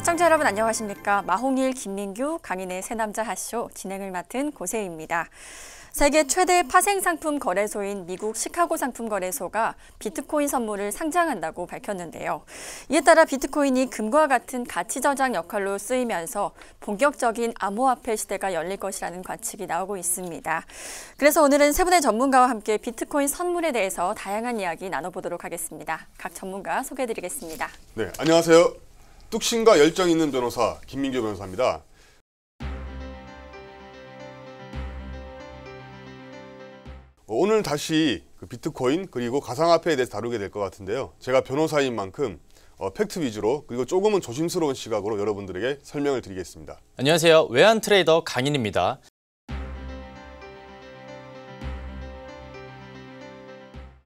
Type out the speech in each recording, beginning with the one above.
시청자 여러분 안녕하십니까. 마홍일, 김민규, 강인의 새남자 핫쇼 진행을 맡은 고세희입니다. 세계 최대 파생 상품 거래소인 미국 시카고 상품 거래소가 비트코인 선물을 상장한다고 밝혔는데요. 이에 따라 비트코인이 금과 같은 가치 저장 역할로 쓰이면서 본격적인 암호화폐 시대가 열릴 것이라는 관측이 나오고 있습니다. 그래서 오늘은 세 분의 전문가와 함께 비트코인 선물에 대해서 다양한 이야기 나눠보도록 하겠습니다. 각 전문가 소개해드리겠습니다. 네, 안녕하세요. 뚝심과 열정 있는 변호사 김민규 변호사입니다. 오늘 다시 비트코인 그리고 가상화폐에 대해서 다루게 될 것 같은데요. 제가 변호사인 만큼 팩트 위주로 그리고 조금은 조심스러운 시각으로 여러분들에게 설명을 드리겠습니다. 안녕하세요. 외환 트레이더 강인입니다.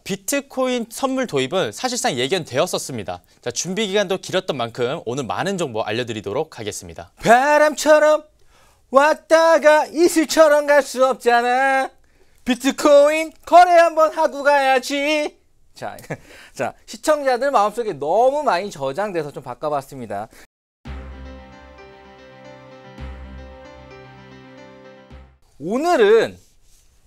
비트코인 선물 도입은 사실상 예견되었었습니다. 자, 준비 기간도 길었던 만큼 오늘 많은 정보 알려드리도록 하겠습니다. 바람처럼 왔다가 이슬처럼 갈 수 없잖아. 비트코인 거래 한번 하고 가야지. 자, 시청자들 마음속에 너무 많이 저장돼서 좀 바꿔봤습니다. 오늘은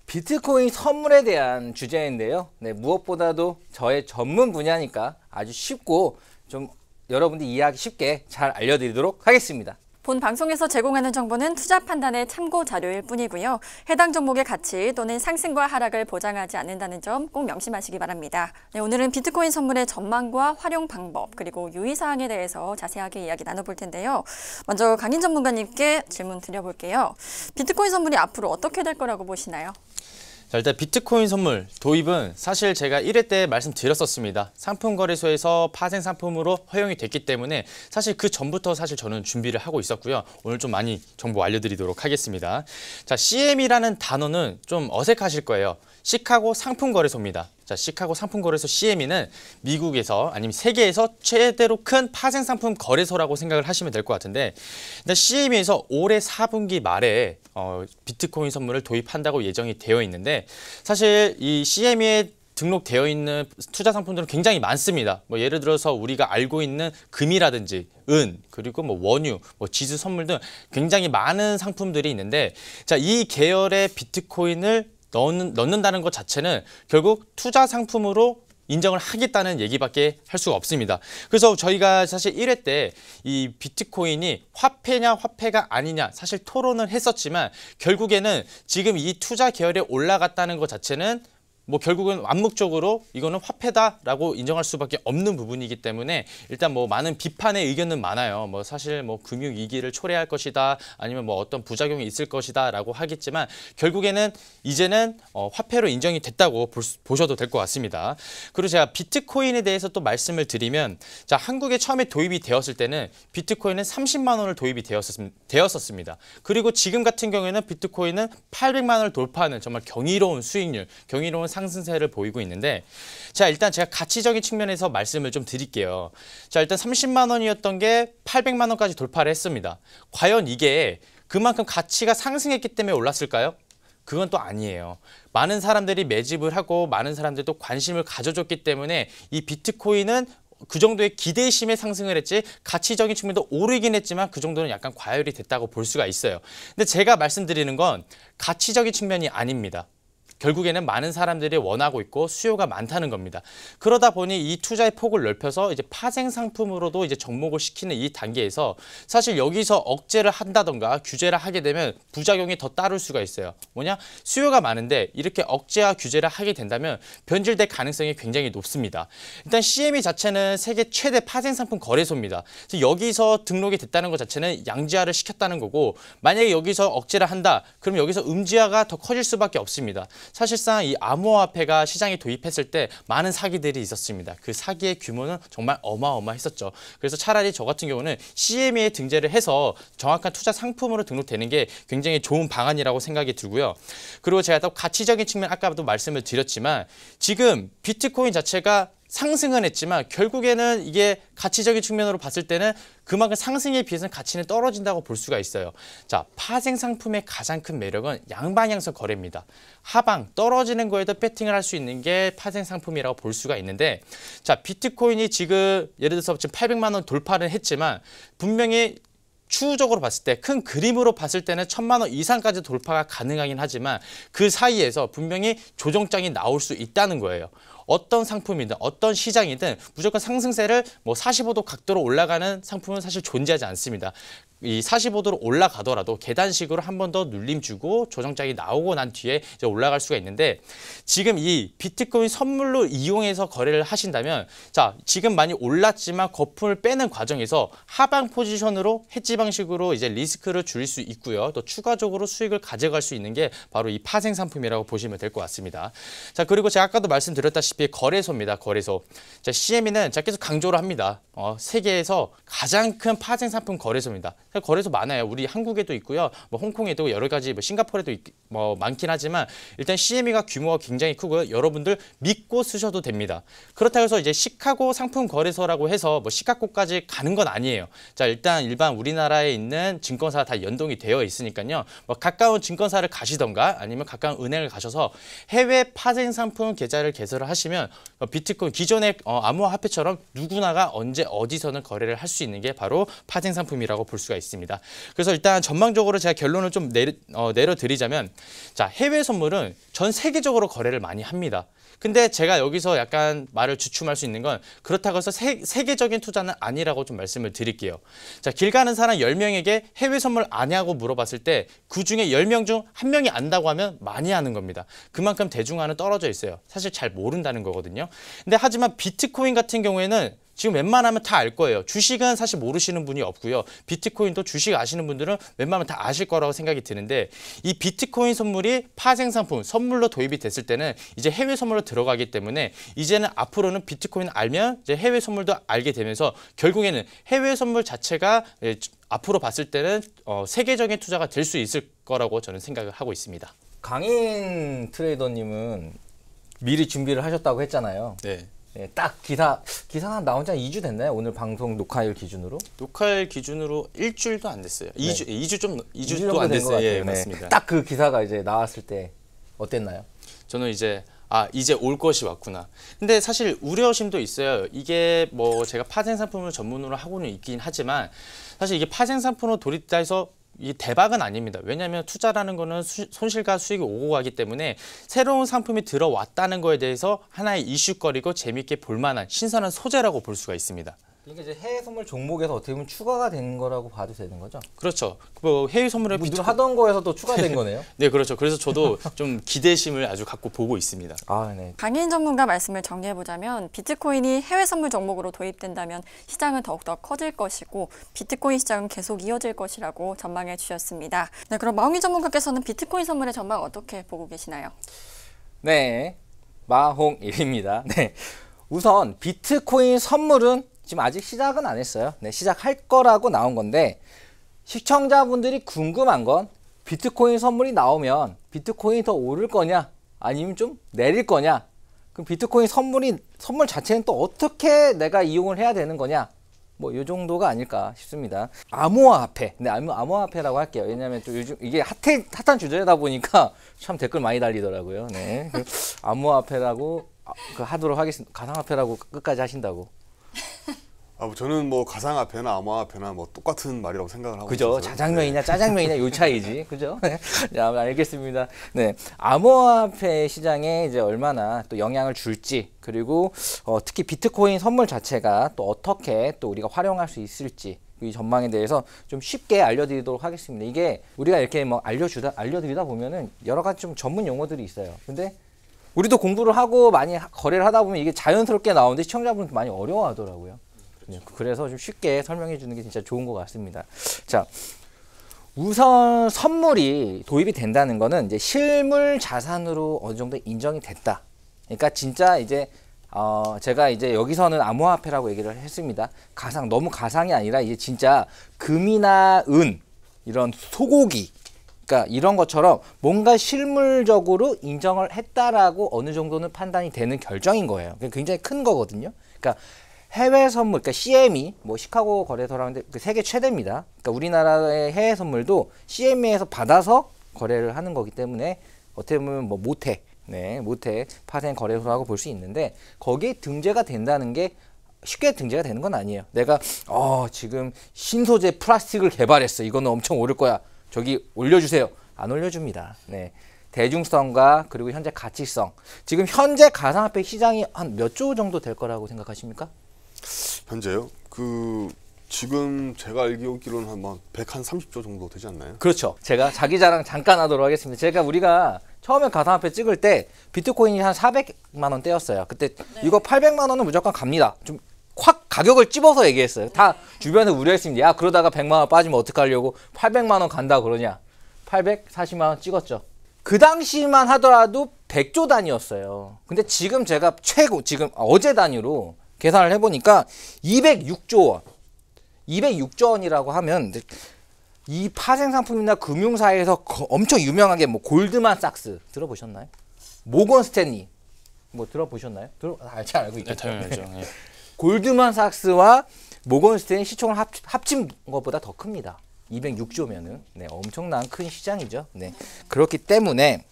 비트코인 선물에 대한 주제인데요. 네, 무엇보다도 저의 전문 분야니까 아주 쉽고 좀 여러분들 이해하기 쉽게 잘 알려드리도록 하겠습니다. 본 방송에서 제공하는 정보는 투자 판단의 참고 자료일 뿐이고요. 해당 종목의 가치 또는 상승과 하락을 보장하지 않는다는 점 꼭 명심하시기 바랍니다. 네, 오늘은 비트코인 선물의 전망과 활용 방법 그리고 유의사항에 대해서 자세하게 이야기 나눠볼 텐데요. 먼저 강인 전문가님께 질문 드려볼게요. 비트코인 선물이 앞으로 어떻게 될 거라고 보시나요? 자, 일단 비트코인 선물 도입은 사실 제가 1회 때 말씀드렸었습니다. 상품거래소에서 파생 상품으로 허용이 됐기 때문에 사실 그 전부터 저는 준비를 하고 있었고요. 오늘 좀 많이 정보 알려드리도록 하겠습니다. 자, CM이라는 단어는 좀 어색하실 거예요. 시카고 상품거래소입니다. 자, 시카고 상품거래소 CME는 미국에서 아니면 세계에서 최대로 큰 파생 상품 거래소라고 생각을 하시면 될 것 같은데, 일단 CME에서 올해 4분기 말에 비트코인 선물을 도입한다고 예정이 되어 있는데, 사실 이 CME에 등록되어 있는 투자 상품들은 굉장히 많습니다. 뭐 예를 들어서 우리가 알고 있는 금이라든지 은, 그리고 뭐 원유, 지수 선물 등 굉장히 많은 상품들이 있는데, 자, 이 계열의 비트코인을 넣는다는 것 자체는 결국 투자 상품으로 인정을 하겠다는 얘기밖에 할 수가 없습니다. 그래서 저희가 사실 1회 때 이 비트코인이 화폐냐 화폐가 아니냐 사실 토론을 했었지만, 결국에는 지금 이 투자 계열에 올라갔다는 것 자체는 뭐 결국은 암묵적으로 이거는 화폐다라고 인정할 수밖에 없는 부분이기 때문에 일단 뭐 많은 비판의 의견은 많아요. 뭐 사실 뭐 금융 위기를 초래할 것이다, 아니면 뭐 어떤 부작용이 있을 것이다라고 하겠지만, 결국에는 이제는 화폐로 인정이 됐다고 보셔도 될 것 같습니다. 그리고 제가 비트코인에 대해서 또 말씀을 드리면, 자, 한국에 처음에 도입이 되었을 때는 비트코인은 30만 원을 도입이 되었었습니다. 그리고 지금 같은 경우에는 비트코인은 800만 원을 돌파하는 정말 경이로운 수익률, 경이로운 상승세를 보이고 있는데, 자, 일단 제가 가치적인 측면에서 말씀을 좀 드릴게요. 자, 일단 30만 원이었던 게 800만 원까지 돌파를 했습니다. 과연 이게 그만큼 가치가 상승했기 때문에 올랐을까요? 그건 또 아니에요. 많은 사람들이 매집을 하고 많은 사람들도 관심을 가져줬기 때문에 이 비트코인은 그 정도의 기대심에 상승을 했지, 가치적인 측면도 오르긴 했지만 그 정도는 약간 과열이 됐다고 볼 수가 있어요. 근데 제가 말씀드리는 건 가치적인 측면이 아닙니다. 결국에는 많은 사람들이 원하고 있고 수요가 많다는 겁니다. 그러다 보니 이 투자의 폭을 넓혀서 이제 파생 상품으로도 이제 접목을 시키는 이 단계에서 사실 여기서 억제를 한다던가 규제를 하게 되면 부작용이 더 따를 수가 있어요. 뭐냐? 수요가 많은데 이렇게 억제와 규제를 하게 된다면 변질될 가능성이 굉장히 높습니다. 일단 CME 자체는 세계 최대 파생 상품 거래소입니다. 그래서 여기서 등록이 됐다는 것 자체는 양지화를 시켰다는 거고, 만약에 여기서 억제를 한다, 그럼 여기서 음지화가 더 커질 수밖에 없습니다. 사실상 이 암호화폐가 시장에 도입했을 때 많은 사기들이 있었습니다. 그 사기의 규모는 정말 어마어마했었죠. 그래서 차라리 저 같은 경우는 CME에 등재를 해서 정확한 투자 상품으로 등록되는 게 굉장히 좋은 방안이라고 생각이 들고요. 그리고 제가 또 가치적인 측면, 아까도 말씀을 드렸지만 지금 비트코인 자체가 상승은 했지만 결국에는 이게 가치적인 측면으로 봤을 때는 그만큼 상승에 비해서는 가치는 떨어진다고 볼 수가 있어요. 자, 파생 상품의 가장 큰 매력은 양방향성 거래입니다. 하방 떨어지는 거에도 배팅을 할 수 있는 게 파생 상품이라고 볼 수가 있는데, 자, 비트코인이 지금 예를 들어서 지금 800만 원 돌파를 했지만 분명히 추후적으로 봤을 때 큰 그림으로 봤을 때는 1000만 원 이상까지 돌파가 가능하긴 하지만 그 사이에서 분명히 조정장이 나올 수 있다는 거예요. 어떤 상품이든 어떤 시장이든 무조건 상승세를 뭐 45도 각도로 올라가는 상품은 사실 존재하지 않습니다. 이 45도로 올라가더라도 계단식으로 한 번 더 눌림 주고 조정장이 나오고 난 뒤에 이제 올라갈 수가 있는데, 지금 이 비트코인 선물로 이용해서 거래를 하신다면, 자, 지금 많이 올랐지만 거품을 빼는 과정에서 하방 포지션으로 헤지 방식으로 이제 리스크를 줄일 수 있고요. 또 추가적으로 수익을 가져갈 수 있는 게 바로 이 파생 상품이라고 보시면 될 것 같습니다. 자, 그리고 제가 아까도 말씀드렸다시피 거래소입니다. 거래소. 자, CME는 제가 계속 강조를 합니다. 세계에서 가장 큰 파생 상품 거래소입니다. 거래소 많아요. 우리 한국에도 있고요. 뭐 홍콩에도 여러 가지, 뭐 싱가포르에도 뭐 많긴 하지만 일단 CME가 규모가 굉장히 크고요. 여러분들 믿고 쓰셔도 됩니다. 그렇다고 해서 이제 시카고 상품 거래소라고 해서 뭐 시카고까지 가는 건 아니에요. 자, 일단 일반 우리나라에 있는 증권사 다 연동이 되어 있으니까요. 뭐 가까운 증권사를 가시던가 아니면 가까운 은행을 가셔서 해외 파생 상품 계좌를 개설을 하시면 비트코인 기존의 암호화폐처럼 누구나가 언제 어디서는 거래를 할 수 있는 게 바로 파생 상품이라고 볼 수가 있습니다. 그래서 일단 전망적으로 제가 결론을 좀 내려드리자면, 자, 해외 선물은 전 세계적으로 거래를 많이 합니다. 근데 제가 여기서 약간 말을 주춤할 수 있는 건 그렇다고 해서 세계적인 투자는 아니라고 좀 말씀을 드릴게요. 자, 길 가는 사람 10명에게 해외 선물 아냐고 물어봤을 때 그중에 10명 중 1명이 안다고 하면 많이 하는 겁니다. 그만큼 대중화는 떨어져 있어요. 사실 잘 모른다는 거거든요. 근데 하지만 비트코인 같은 경우에는 지금 웬만하면 다 알 거예요. 주식은 사실 모르시는 분이 없고요. 비트코인도 주식 아시는 분들은 웬만하면 다 아실 거라고 생각이 드는데, 이 비트코인 선물이 파생 상품, 선물로 도입이 됐을 때는 이제 해외 선물로 들어가기 때문에 이제는 앞으로는 비트코인 알면 이제 해외 선물도 알게 되면서 결국에는 해외 선물 자체가 앞으로 봤을 때는 세계적인 투자가 될 수 있을 거라고 저는 생각을 하고 있습니다. 강인 트레이더님은 미리 준비를 하셨다고 했잖아요. 네. 네, 딱 기사가 나온 지 한 2주 됐나요? 오늘 방송 녹화일 기준으로? 녹화일 기준으로 일주일도 안 됐어요. 네. 2주도 안 됐어요. 예, 맞습니다. 딱 그 기사가 이제 나왔을 때 어땠나요? 저는 이제 이제 올 것이 왔구나. 근데 사실 우려심도 있어요. 이게 뭐 제가 파생 상품을 전문으로 하고는 있긴 하지만 사실 이게 파생 상품으로 돌입해서 이 대박은 아닙니다. 왜냐하면 투자라는 거는 손실과 수익이 오고 가기 때문에 새로운 상품이 들어왔다는 거에 대해서 하나의 이슈거리고 재미있게 볼만한 신선한 소재라고 볼 수가 있습니다. 그러니까 이제 해외 선물 종목에서 어떻게 보면 추가가 된 거라고 봐도 되는 거죠? 그렇죠. 뭐 해외 선물에 늘 하던 거에서 또 추가된 거네요. 네, 그렇죠. 그래서 저도 좀 기대심을 아주 갖고 보고 있습니다. 네. 강인 전문가 말씀을 정리해보자면 비트코인이 해외 선물 종목으로 도입된다면 시장은 더욱더 커질 것이고 비트코인 시장은 계속 이어질 것이라고 전망해 주셨습니다. 네, 그럼 마홍희 전문가께서는 비트코인 선물의 전망 어떻게 보고 계시나요? 네, 마홍일입니다. 네, 우선 비트코인 선물은 지금 아직 시작은 안 했어요. 네, 시작할 거라고 나온 건데 시청자분들이 궁금한 건 비트코인 선물이 나오면 비트코인이 더 오를 거냐 아니면 좀 내릴 거냐, 그럼 비트코인 선물 자체는 또 어떻게 내가 이용을 해야 되는 거냐, 뭐 이 정도가 아닐까 싶습니다. 암호화폐, 네, 암호화폐라고 할게요. 왜냐하면 또 요즘 이게 핫한 주제다 보니까 참 댓글 많이 달리더라고요. 네, 암호화폐라고 하도록 하겠습니다. 가상화폐라고 끝까지 하신다고. 저는 뭐 가상화폐나 암호화폐나 뭐 똑같은 말이라고 생각을 하고 그죠? 있어서. 자장면이냐 짜장면이냐 요 차이지. 그죠? 자, 알겠습니다. 네. 암호화폐 시장에 이제 얼마나 또 영향을 줄지, 그리고 특히 비트코인 선물 자체가 또 어떻게 또 우리가 활용할 수 있을지, 이 전망에 대해서 좀 쉽게 알려드리도록 하겠습니다. 이게 우리가 이렇게 뭐 알려드리다 보면은 여러 가지 좀 전문 용어들이 있어요. 근데 우리도 공부를 하고 많이 거래를 하다 보면 이게 자연스럽게 나오는데 시청자분들 많이 어려워하더라고요. 그렇죠. 그래서 좀 쉽게 설명해 주는 게 진짜 좋은 것 같습니다. 자, 우선 선물이 도입이 된다는 거는 이제 실물 자산으로 어느 정도 인정이 됐다. 그러니까 진짜 이제 제가 이제 여기서는 암호화폐라고 얘기를 했습니다. 너무 가상이 아니라 이제 진짜 금이나 은, 이런 소고기, 그러니까 이런 것처럼 뭔가 실물적으로 인정을 했다라고 어느 정도는 판단이 되는 결정인 거예요. 굉장히 큰 거거든요. 그러니까 해외 선물, 그러니까 CME, 뭐 시카고 거래소라는데 그 세계 최대입니다. 그러니까 우리나라의 해외 선물도 CME에서 받아서 거래를 하는 거기 때문에 어떻게 보면 뭐 모태 파생 거래소라고 볼 수 있는데 거기에 등재가 된다는 게 쉽게 등재가 되는 건 아니에요. 내가 지금 신소재 플라스틱을 개발했어. 이거는 엄청 오를 거야. 저기 올려주세요. 안 올려줍니다. 네. 대중성과 그리고 현재 가치성. 지금 현재 가상화폐 시장이 한 몇 조 정도 될 거라고 생각하십니까? 현재요? 지금 제가 알기로는 한 130조 정도 되지 않나요? 그렇죠. 제가 자기 자랑 잠깐 하도록 하겠습니다. 우리가 처음에 가상화폐 찍을 때 비트코인이 한 400만 원대였어요. 그때 이거 800만 원은 무조건 갑니다. 좀 확 가격을 찝어서 얘기했어요. 다 주변에 우려했습니다. 야, 그러다가 100만 원 빠지면 어떡하려고 800만 원 간다 그러냐. 840만 원 찍었죠. 그 당시만 하더라도 100조 단위였어요. 근데 지금 제가 지금 어제 단위로 계산을 해보니까 206조 원. 206조 원이라고 하면 이 파생 상품이나 금융사에서 엄청 유명하게 뭐 골드만삭스 들어보셨나요? 모건 스탠리 뭐 들어보셨나요? 잘 알고 있겠죠. 네, 당연하죠. 네. 골드만삭스와 모건 스탠리 시총을 합친 것보다 더 큽니다. 206조면은 엄청난 큰 시장이죠. 그렇기 때문에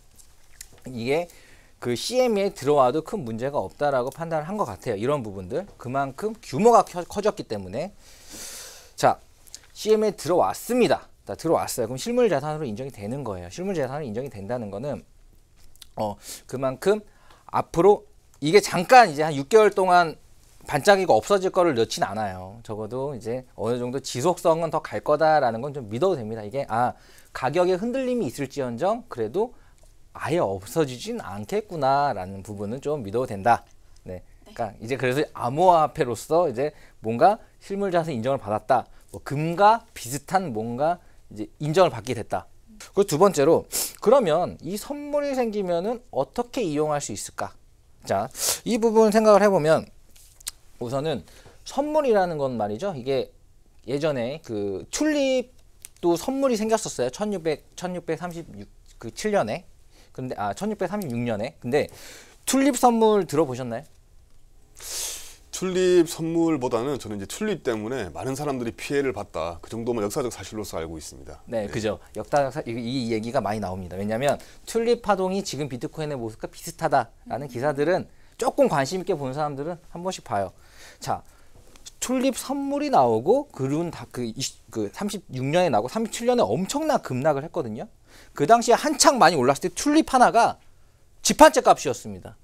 이게 그 CME에 들어와도 큰 문제가 없다라고 판단을 한 것 같아요. 이런 부분들 그만큼 규모가 커졌기 때문에 자 CME에 들어왔습니다. 들어왔어요. 그럼 실물 자산으로 인정이 되는 거예요. 실물 자산으로 인정이 된다는 거는 그만큼 앞으로 이게 잠깐 이제 한 6개월 동안 반짝이가 없어질 거를 넣진 않아요. 적어도 이제 어느 정도 지속성은 더 갈 거다라는 건 좀 믿어도 됩니다. 이게 가격에 흔들림이 있을지언정 그래도 아예 없어지진 않겠구나라는 부분은 좀 믿어도 된다. 그러니까 이제 그래서 암호화폐로서 이제 뭔가 실물 자산 인정을 받았다. 뭐 금과 비슷한 뭔가 이제 인정을 받게 됐다. 그리고 두 번째로 그러면 이 선물이 생기면은 어떻게 이용할 수 있을까? 자, 이 부분 생각을 해보면 우선은 선물이라는 건 말이죠. 이게 예전에 그 튤립도 선물이 생겼었어요. 1637년에. 근데 1636년에. 근데 튤립 선물 들어보셨나요? 튤립 선물보다는 저는 이제 튤립 때문에 많은 사람들이 피해를 봤다. 그 정도만 역사적 사실로서 알고 있습니다. 네, 그죠. 이 얘기가 많이 나옵니다. 왜냐하면 튤립 파동이 지금 비트코인의 모습과 비슷하다라는 기사들은 조금 관심 있게 본 사람들은 한 번씩 봐요. 자, 튤립 선물이 나오고 그룬 그 36년에 나오고 37년에 엄청난 급락을 했거든요. 그 당시에 한창 많이 올랐을 때 튤립 하나가 집 한 채 값이었습니다.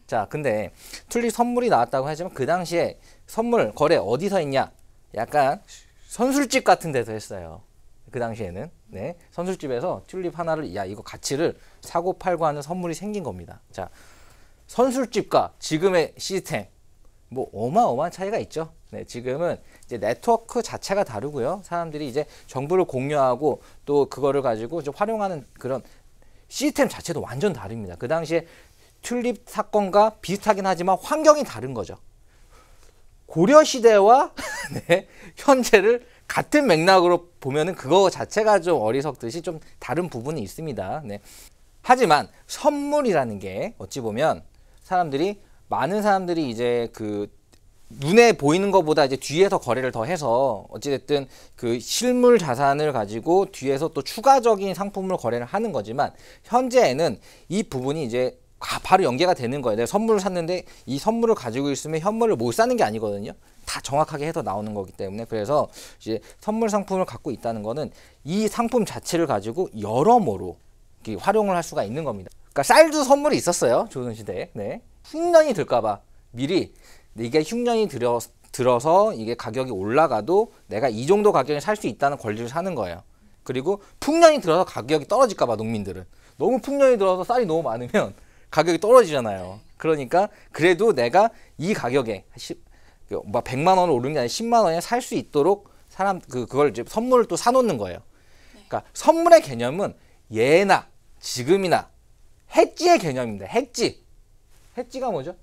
자, 근데 튤립 선물이 나왔다고 하지만 그 당시에 선물 거래 어디서 했냐? 약간 선술집 같은 데서 했어요. 그 당시에는. 선술집에서 튤립 하나를 이거 가치를 사고 팔고 하는 선물이 생긴 겁니다. 자, 선술집과 지금의 시스템 뭐 어마어마한 차이가 있죠. 지금은 이제 네트워크 자체가 다르고요. 사람들이 이제 정보를 공유하고 또 그거를 가지고 좀 활용하는 그런 시스템 자체도 완전 다릅니다. 그 당시에 튤립 사건과 비슷하긴 하지만 환경이 다른 거죠. 고려 시대와 현재를 같은 맥락으로 보면은 그거 자체가 좀 어리석듯이 좀 다른 부분이 있습니다. 하지만 선물이라는 게 어찌 보면 많은 사람들이 이제 그 눈에 보이는 것보다 이제 뒤에서 거래를 더 해서 어찌됐든 그 실물 자산을 가지고 뒤에서 또 추가적인 상품을 거래를 하는 거지만 현재에는 이 부분이 이제 바로 연계가 되는 거예요. 내가 선물을 샀는데 이 선물을 가지고 있으면 현물을 못 사는 게 아니거든요. 다 정확하게 해서 나오는 거기 때문에 그래서 이제 선물 상품을 갖고 있다는 거는 이 상품 자체를 가지고 여러모로 활용을 할 수가 있는 겁니다. 그러니까 쌀도 선물이 있었어요. 조선시대에. 흉년이 들까봐 미리 이게 흉년이 들어서 이게 가격이 올라가도 내가 이 정도 가격에 살 수 있다는 권리를 사는 거예요. 그리고 풍년이 들어서 가격이 떨어질까봐 농민들은 너무 풍년이 들어서 쌀이 너무 많으면 가격이 떨어지잖아요. 그러니까 그래도 내가 이 가격에 100만 원을 오르는 게 아니라 10만 원에 살 수 있도록 그걸 이제 선물을 또 사놓는 거예요. 그러니까 선물의 개념은 예나 지금이나 해지의 개념입니다. 해지가 뭐죠?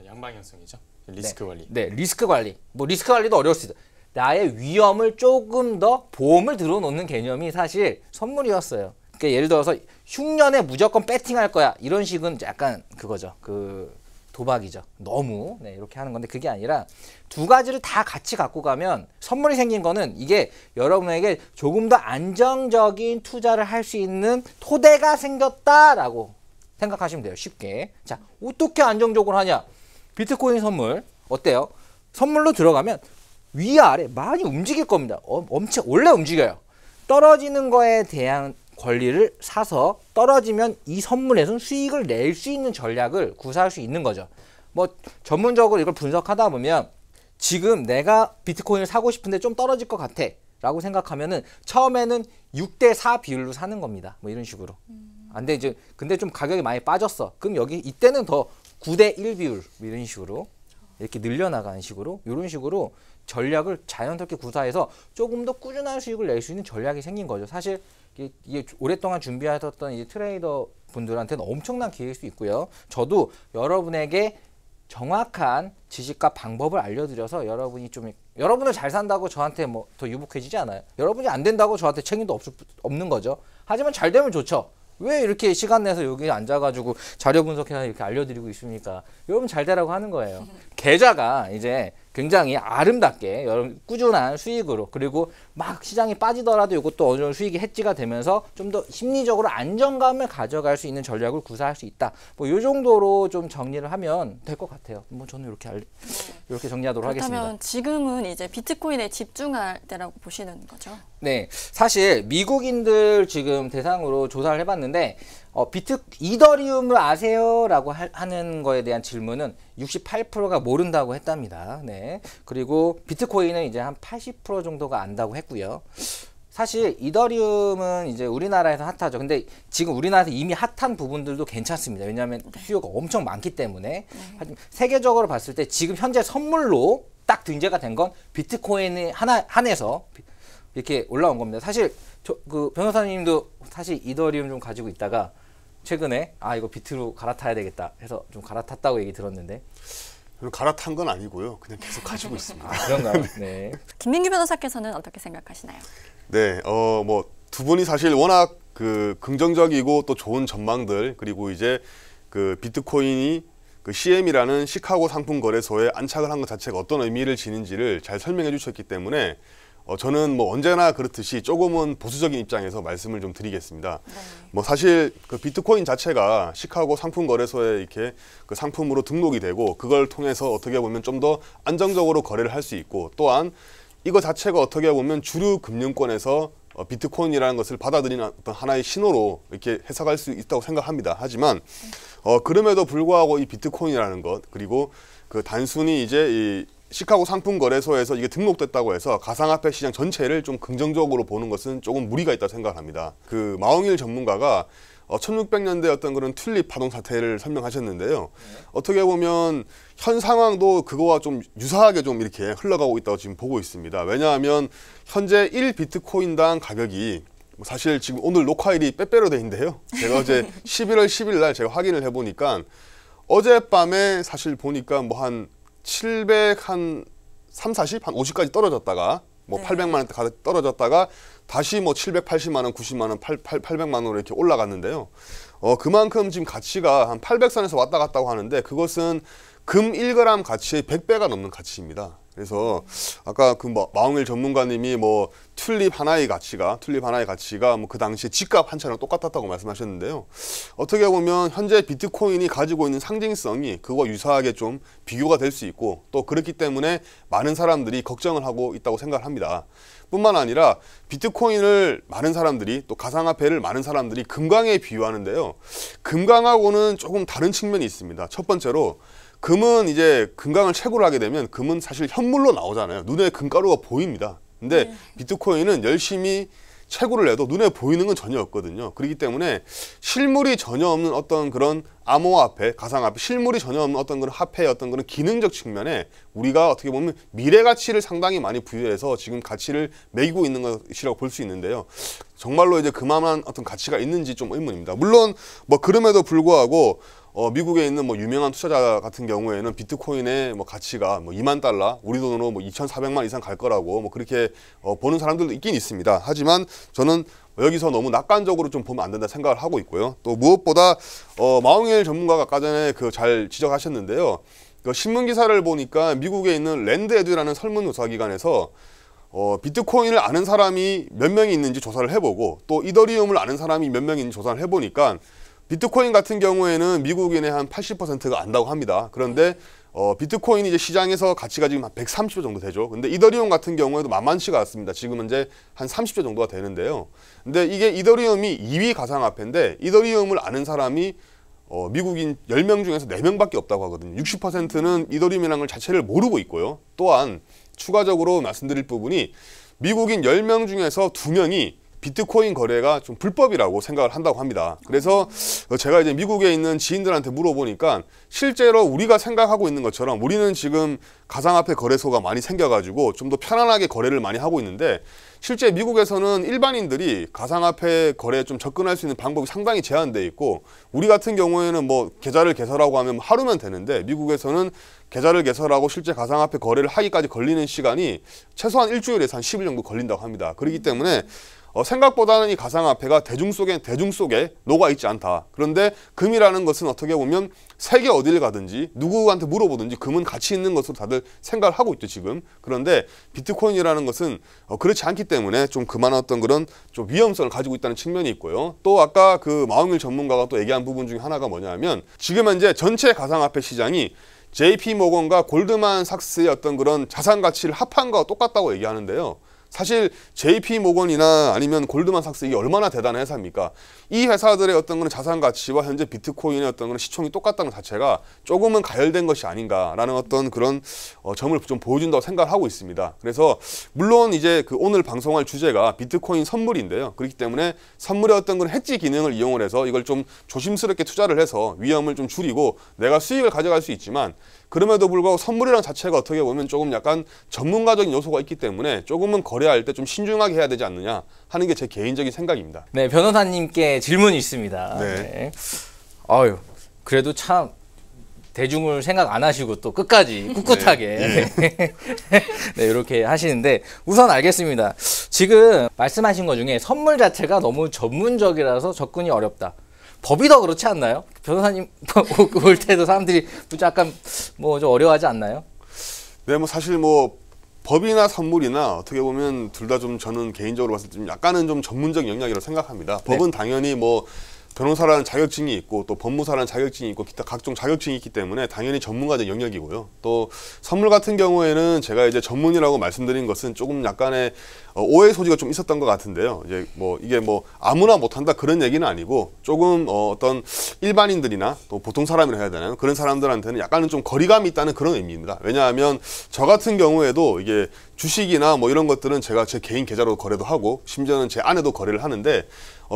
양방향성이죠. 리스크 관리. 리스크 관리. 뭐 리스크 관리도 어려울 수 있다. 나의 위험을 조금 더 보험을 들어놓는 개념이 사실 선물이었어요. 그러니까 예를 들어서 흉년에 무조건 배팅할 거야 이런 식은 약간 그거죠. 그 도박이죠. 너무 이렇게 하는 건데 그게 아니라 두 가지를 다 같이 갖고 가면 선물이 생긴 거는 이게 여러분에게 조금 더 안정적인 투자를 할 수 있는 토대가 생겼다라고 생각하시면 돼요. 쉽게. 자, 어떻게 안정적으로 하냐? 비트코인 선물 어때요? 선물로 들어가면 위아래 많이 움직일 겁니다. 엄청 원래 움직여요. 떨어지는 거에 대한 권리를 사서 떨어지면 이 선물에서는 수익을 낼 수 있는 전략을 구사할 수 있는 거죠. 뭐 전문적으로 이걸 분석하다 보면 지금 내가 비트코인을 사고 싶은데 좀 떨어질 것 같아 라고 생각하면은 처음에는 6대4 비율로 사는 겁니다. 뭐 이런 식으로. 근데 이제 근데 좀 가격이 많이 빠졌어. 그럼 여기 이때는 더 9대1 비율 뭐 이런 식으로 이렇게 늘려나가는 식으로 이런 식으로 전략을 자연스럽게 구사해서 조금 더 꾸준한 수익을 낼 수 있는 전략이 생긴 거죠. 사실 이게 오랫동안 준비하셨던 이 트레이더 분들한테는 엄청난 기회일 수 있고요. 저도 여러분에게 정확한 지식과 방법을 알려드려서 여러분을 잘 산다고 저한테 뭐 더 유복해지지 않아요. 여러분이 안 된다고 저한테 책임도 없는 거죠. 하지만 잘 되면 좋죠. 왜 이렇게 시간 내서 여기 앉아가지고 자료 분석해서 이렇게 알려드리고 있습니까? 여러분 잘 되라고 하는 거예요. 계좌가 이제 굉장히 아름답게 여러분 꾸준한 수익으로 그리고 막 시장이 빠지더라도 이것도 어느 정도 수익이 해지가 되면서 좀 더 심리적으로 안정감을 가져갈 수 있는 전략을 구사할 수 있다. 뭐 이 정도로 좀 정리를 하면 될 것 같아요. 뭐 저는 이렇게 정리하도록 하겠습니다. 그렇다면 지금은 이제 비트코인에 집중할 때라고 보시는 거죠? 네, 사실 미국인들 지금 대상으로 조사를 해봤는데 이더리움을 아세요?라고 하는 거에 대한 질문은 68%가 모른다고 했답니다. 네, 그리고 비트코인은 이제 한 80% 정도가 안다고 했고요. 사실 이더리움은 이제 우리나라에서 핫하죠. 근데 지금 우리나라에서 이미 핫한 부분들도 괜찮습니다. 왜냐하면 수요가 엄청 많기 때문에. 세계적으로 봤을 때 지금 현재 선물로 딱 등재가 된 건 비트코인에 한해서 이렇게 올라온 겁니다. 사실 그 변호사님도 사실 이더리움 좀 가지고 있다가 최근에 이거 비트로 갈아타야 되겠다 해서 좀 갈아탔다고 얘기 들었는데 갈아탄 건 아니고요. 그냥 계속 가지고 있습니다. 그런가요? 네. 김민규 변호사께서는 어떻게 생각하시나요? 네, 뭐 두 분이 사실 워낙 그 긍정적이고 또 좋은 전망들 그리고 이제 그 비트코인이 그 CM이라는 시카고 상품 거래소에 안착을 한 것 자체가 어떤 의미를 지닌지를 잘 설명해 주셨기 때문에 저는 뭐 언제나 그렇듯이 조금은 보수적인 입장에서 말씀을 좀 드리겠습니다. 네. 뭐 사실 그 비트코인 자체가 시카고 상품 거래소에 이렇게 그 상품으로 등록이 되고 그걸 통해서 어떻게 보면 좀 더 안정적으로 거래를 할 수 있고 또한 이거 자체가 어떻게 보면 주류 금융권에서 비트코인이라는 것을 받아들이는 어떤 하나의 신호로 이렇게 해석할 수 있다고 생각합니다. 하지만 그럼에도 불구하고 이 비트코인이라는 것 그리고 그 단순히 이제 이 시카고 상품 거래소에서 이게 등록됐다고 해서 가상화폐 시장 전체를 좀 긍정적으로 보는 것은 조금 무리가 있다고 생각합니다. 그 마홍일 전문가가 1600년대 어떤 그런 튤립 파동 사태를 설명하셨는데요. 어떻게 보면 현 상황도 그거와 좀 유사하게 좀 이렇게 흘러가고 있다고 지금 보고 있습니다. 왜냐하면 현재 1비트코인당 가격이 사실 지금 오늘 녹화일이 빼빼로 데이인데요. 제가 어제 11월 10일 날 제가 확인을 해보니까 어젯밤에 사실 보니까 뭐 한 700, 한 3, 40, 한 50까지 떨어졌다가 뭐 800만 원대 가득 떨어졌다가 다시 뭐 780만 원, 90만 원, 800만 원으로 이렇게 올라갔는데요. 그만큼 지금 가치가 한 800선에서 왔다 갔다고 하는데 그것은 금 1g 가치의 100배가 넘는 가치입니다. 그래서 아까 그 마홍일 전문가님이 뭐 튤립 하나의 가치가 뭐 그 당시에 집값 한 채랑 똑같았다고 말씀하셨는데요. 어떻게 보면 현재 비트코인이 가지고 있는 상징성이 그거와 유사하게 좀 비교가 될 수 있고 또 그렇기 때문에 많은 사람들이 걱정을 하고 있다고 생각을 합니다. 뿐만 아니라 비트코인을 많은 사람들이 또 가상화폐를 많은 사람들이 금강에 비유하는데요. 금강하고는 조금 다른 측면이 있습니다. 첫 번째로 금은 이제 금강을 채굴을 하게 되면 금은 사실 현물로 나오잖아요. 눈에 금가루가 보입니다. 근데 비트코인은 열심히 채굴을 해도 눈에 보이는 건 전혀 없거든요. 그렇기 때문에 실물이 전혀 없는 어떤 그런 암호화폐, 가상화폐, 실물이 전혀 없는 어떤 그런 화폐의 어떤 그런 기능적 측면에 우리가 어떻게 보면 미래 가치를 상당히 많이 부여해서 지금 가치를 매기고 있는 것이라고 볼 수 있는데요. 정말로 이제 그만한 어떤 가치가 있는지 좀 의문입니다. 물론 뭐 그럼에도 불구하고 미국에 있는 뭐 유명한 투자자 같은 경우에는 비트코인의 뭐 가치가 뭐 2만 달러, 우리 돈으로 뭐 2,400만 이상 갈 거라고 뭐 그렇게 보는 사람들도 있긴 있습니다. 하지만 저는 여기서 너무 낙관적으로 좀 보면 안 된다 생각을 하고 있고요. 또 무엇보다 마홍일 전문가가 아까 전에 그 잘 지적하셨는데요. 그 신문 기사를 보니까 미국에 있는 랜드에듀라는 설문조사기관에서 비트코인을 아는 사람이 몇 명이 있는지 조사를 해보고 또 이더리움을 아는 사람이 몇 명이 있는지 조사를 해보니까 비트코인 같은 경우에는 미국인의 한 80%가 안다고 합니다. 그런데 비트코인이 이제 시장에서 가치가 지금 한 130조 정도 되죠. 근데 이더리움 같은 경우에도 만만치가 않습니다. 지금 현재 한 30조 정도가 되는데요. 근데 이게 이더리움이 2위 가상화폐인데 이더리움을 아는 사람이 미국인 10명 중에서 4명밖에 없다고 하거든요. 60%는 이더리움이라는 걸 자체를 모르고 있고요. 또한 추가적으로 말씀드릴 부분이 미국인 10명 중에서 2명이 비트코인 거래가 좀 불법이라고 생각을 한다고 합니다. 그래서 제가 이제 미국에 있는 지인들한테 물어보니까 실제로 우리가 생각하고 있는 것처럼 우리는 지금 가상화폐 거래소가 많이 생겨가지고 좀 더 편안하게 거래를 많이 하고 있는데 실제 미국에서는 일반인들이 가상화폐 거래에 좀 접근할 수 있는 방법이 상당히 제한되어 있고 우리 같은 경우에는 뭐 계좌를 개설하고 하면 하루면 되는데 미국에서는 계좌를 개설하고 실제 가상화폐 거래를 하기까지 걸리는 시간이 최소한 일주일에서 한 10일 정도 걸린다고 합니다. 그렇기 때문에 생각보다는 이 가상화폐가 대중 속에 녹아있지 않다. 그런데 금이라는 것은 어떻게 보면 세계 어딜 가든지 누구한테 물어보든지 금은 가치 있는 것으로 다들 생각을 하고 있죠, 지금. 그런데 비트코인이라는 것은 그렇지 않기 때문에 좀 그만한 어떤 그런 좀 위험성을 가지고 있다는 측면이 있고요. 또 아까 그 마홍일 전문가가 또 얘기한 부분 중에 하나가 뭐냐면 지금 현재 전체 가상화폐 시장이 JP 모건과 골드만삭스의 어떤 그런 자산 가치를 합한 거와 똑같다고 얘기하는데요. 사실 JP 모건이나 아니면 골드만삭스 이게 얼마나 대단한 회사입니까? 이 회사들의 어떤 그런 자산 가치와 현재 비트코인의 어떤 그런 시총이 똑같다는 것 자체가 조금은 가열된 것이 아닌가라는 어떤 그런 점을 좀 보여준다고 생각을 하고 있습니다. 그래서 물론 이제 그 오늘 방송할 주제가 비트코인 선물인데요. 그렇기 때문에 선물의 어떤 그런 해지 기능을 이용을 해서 이걸 좀 조심스럽게 투자를 해서 위험을 좀 줄이고 내가 수익을 가져갈 수 있지만 그럼에도 불구하고 선물이라는 자체가 어떻게 보면 조금 약간 전문가적인 요소가 있기 때문에 조금은 거래할 때 좀 신중하게 해야 되지 않느냐 하는 게 제 개인적인 생각입니다. 네, 변호사님께 질문이 있습니다. 네. 네. 아유, 그래도 참 대중을 생각 안 하시고 또 끝까지 꿋꿋하게 네, 이렇게 하시는데 우선 알겠습니다. 지금 말씀하신 것 중에 선물 자체가 너무 전문적이라서 접근이 어렵다. 법이 더 그렇지 않나요? 변호사님 올 때도 사람들이 약간 뭐 좀 어려워하지 않나요? 네, 뭐 사실 뭐 법이나 선물이나 어떻게 보면 둘 다 좀 저는 개인적으로 봤을 때 좀 약간은 좀 전문적 영역이라고 생각합니다. 법은 당연히 뭐 변호사라는 자격증이 있고 또 법무사라는 자격증이 있고 기타 각종 자격증이 있기 때문에 당연히 전문가적 영역이고요. 또 선물 같은 경우에는 제가 이제 전문이라고 말씀드린 것은 조금 약간의 오해 소지가 좀 있었던 것 같은데요. 이제 뭐 이게 뭐 아무나 못한다 그런 얘기는 아니고 조금 어떤 일반인들이나 또 보통 사람이라 해야 되나요? 그런 사람들한테는 약간은 좀 거리감이 있다는 그런 의미입니다. 왜냐하면 저 같은 경우에도 이게 주식이나 뭐 이런 것들은 제가 제 개인 계좌로 거래도 하고 심지어는 제 아내도 거래를 하는데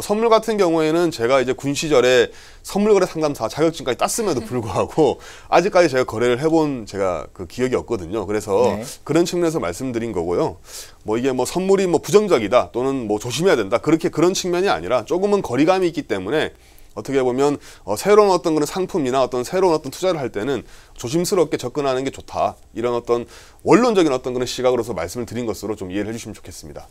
선물 같은 경우에는 제가 이제 군 시절에 선물거래 상담사 자격증까지 땄음에도 불구하고 아직까지 제가 거래를 해본 제가 그 기억이 없거든요. 그래서 네. 그런 측면에서 말씀드린 거고요. 뭐 이게 뭐 선물이 뭐 부정적이다 또는 뭐 조심해야 된다 그런 측면이 아니라 조금은 거리감이 있기 때문에 어떻게 보면 새로운 어떤 그런 상품이나 어떤 새로운 어떤 투자를 할 때는 조심스럽게 접근하는 게 좋다. 이런 어떤 원론적인 어떤 그런 시각으로서 말씀을 드린 것으로 좀 이해를 해주시면 좋겠습니다.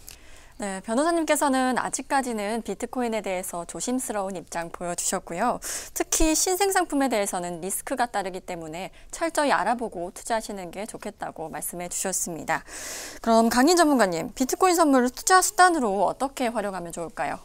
네, 변호사님께서는 아직까지는 비트코인에 대해서 조심스러운 입장 보여주셨고요. 특히 신생 상품에 대해서는 리스크가 따르기 때문에 철저히 알아보고 투자하시는 게 좋겠다고 말씀해 주셨습니다. 그럼 강인 전문가님, 비트코인 선물을 투자 수단으로 어떻게 활용하면 좋을까요?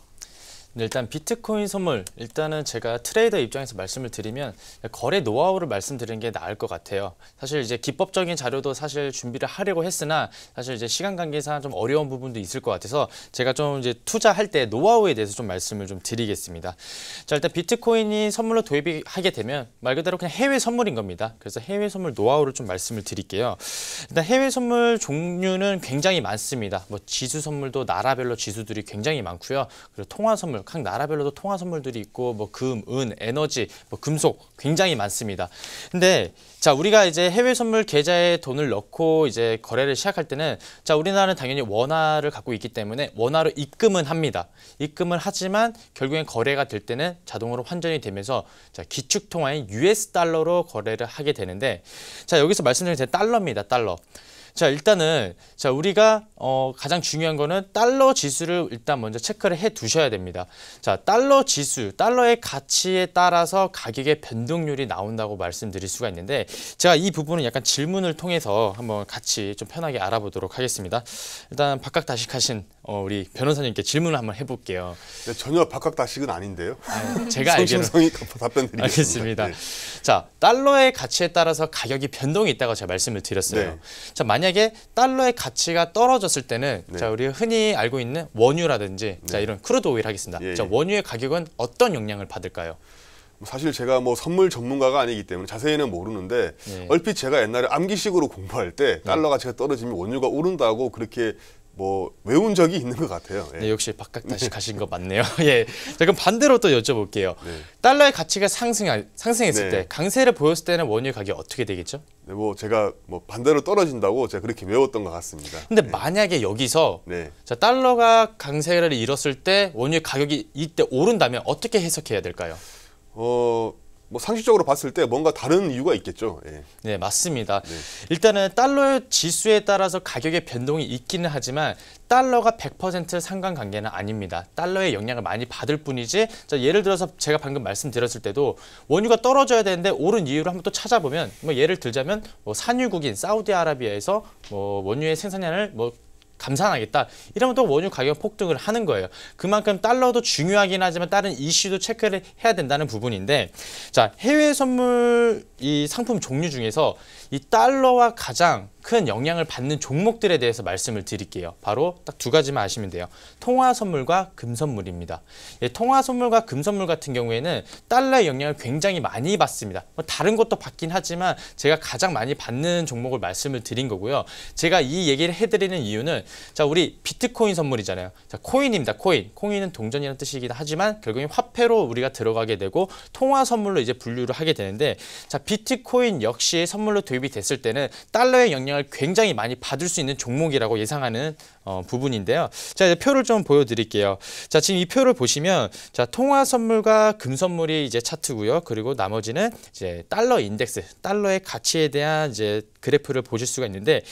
네, 일단 비트코인 선물, 일단은 제가 트레이더 입장에서 말씀을 드리면 거래 노하우를 말씀드리는 게 나을 것 같아요. 사실 이제 기법적인 자료도 사실 준비를 하려고 했으나 사실 이제 시간 관계상 좀 어려운 부분도 있을 것 같아서 제가 좀 이제 투자할 때 노하우에 대해서 좀 말씀을 좀 드리겠습니다. 자, 일단 비트코인이 선물로 도입이 하게 되면 말 그대로 그냥 해외 선물인 겁니다. 그래서 해외 선물 노하우를 좀 말씀을 드릴게요. 일단 해외 선물 종류는 굉장히 많습니다. 뭐 지수 선물도 나라별로 지수들이 굉장히 많고요. 그리고 통화 선물 각 나라별로도 통화 선물들이 있고 뭐 금, 은, 에너지, 뭐 금속 굉장히 많습니다. 근데 자, 우리가 이제 해외 선물 계좌에 돈을 넣고 이제 거래를 시작할 때는 자, 우리나라는 당연히 원화를 갖고 있기 때문에 원화로 입금은 합니다. 입금을 하지만 결국엔 거래가 될 때는 자동으로 환전이 되면서 자, 기축 통화인 US 달러로 거래를 하게 되는데 자, 여기서 말씀드린 게 달러입니다. 달러. 자, 일단은 자, 우리가 가장 중요한 거는 달러 지수를 일단 먼저 체크를 해 두셔야 됩니다. 자, 달러 지수, 달러의 가치에 따라서 가격의 변동률이 나온다고 말씀드릴 수가 있는데 제가 이 부분은 약간 질문을 통해서 한번 같이 좀 편하게 알아보도록 하겠습니다. 일단 박학다식하신 우리 변호사님께 질문을 한번 해볼게요. 네, 전혀 박학다식은 아닌데요. 제가 알기로는 성심성의 답변 드리겠습니다. 알겠습니다. 네. 자, 달러의 가치에 따라서 가격이 변동이 있다고 제가 말씀을 드렸어요. 네. 자, 만약에 달러의 가치가 떨어졌을 때는 네. 자, 우리가 흔히 알고 있는 원유라든지 자, 이런 크루드 오일 하겠습니다. 예, 자, 예. 원유의 가격은 어떤 영향을 받을까요? 사실 제가 뭐 선물 전문가가 아니기 때문에 자세히는 모르는데 네. 얼핏 제가 옛날에 암기식으로 공부할 때 달러 가치가 떨어지면 원유가 오른다고 그렇게 뭐 외운 적이 있는 것 같아요. 예. 네, 역시 박학다식하신 거 맞네요. 예. 자, 그럼 반대로 또 여쭤볼게요. 네. 달러의 가치가 상승했을 네. 때 강세를 보였을 때는 원유의 가격이 어떻게 되겠죠? 네, 뭐 제가 뭐 반대로 떨어진다고 제가 그렇게 외웠던 것 같습니다. 근데 만약에 여기서 네. 자, 달러가 강세를 잃었을 때 원유의 가격이 이때 오른다면 어떻게 해석해야 될까요? 뭐 상식적으로 봤을 때 뭔가 다른 이유가 있겠죠. 예. 네, 맞습니다. 네. 일단은 달러의 지수에 따라서 가격의 변동이 있기는 하지만 달러가 100% 상관관계는 아닙니다. 달러의 영향을 많이 받을 뿐이지 자, 예를 들어서 제가 방금 말씀드렸을 때도 원유가 떨어져야 되는데 오른 이유를 한번 또 찾아보면 뭐 예를 들자면 뭐 산유국인 사우디아라비아에서 뭐 원유의 생산량을 뭐 감산하겠다. 이러면 또 원유 가격 폭등을 하는 거예요. 그만큼 달러도 중요하긴 하지만 다른 이슈도 체크를 해야 된다는 부분인데 자, 해외 선물 이 상품 종류 중에서 이 달러와 가장 큰 영향을 받는 종목들에 대해서 말씀을 드릴게요. 바로 딱 두 가지만 아시면 돼요. 통화 선물과 금 선물입니다. 예, 통화 선물과 금 선물 같은 경우에는 달러의 영향을 굉장히 많이 받습니다. 뭐 다른 것도 받긴 하지만 제가 가장 많이 받는 종목을 말씀을 드린 거고요. 제가 이 얘기를 해드리는 이유는 자, 우리 비트코인 선물이잖아요. 자, 코인입니다. 코인. 코인은 동전이라는 뜻이긴 하지만 결국엔 화폐로 우리가 들어가게 되고 통화 선물로 이제 분류를 하게 되는데 자, 비트코인 역시 선물로 도입이 됐을 때는 달러의 영향을 굉장히 많이 받을 수 있는 종목이라고 예상하는 부분인데요. 자, 이제 표를 좀 보여드릴게요. 자, 지금 이 표를 보시면 자, 통화 선물과 금 선물이 이제 차트고요. 그리고 나머지는 이제 달러 인덱스, 달러의 가치에 대한 이제 그래프를 보실 수가 있는데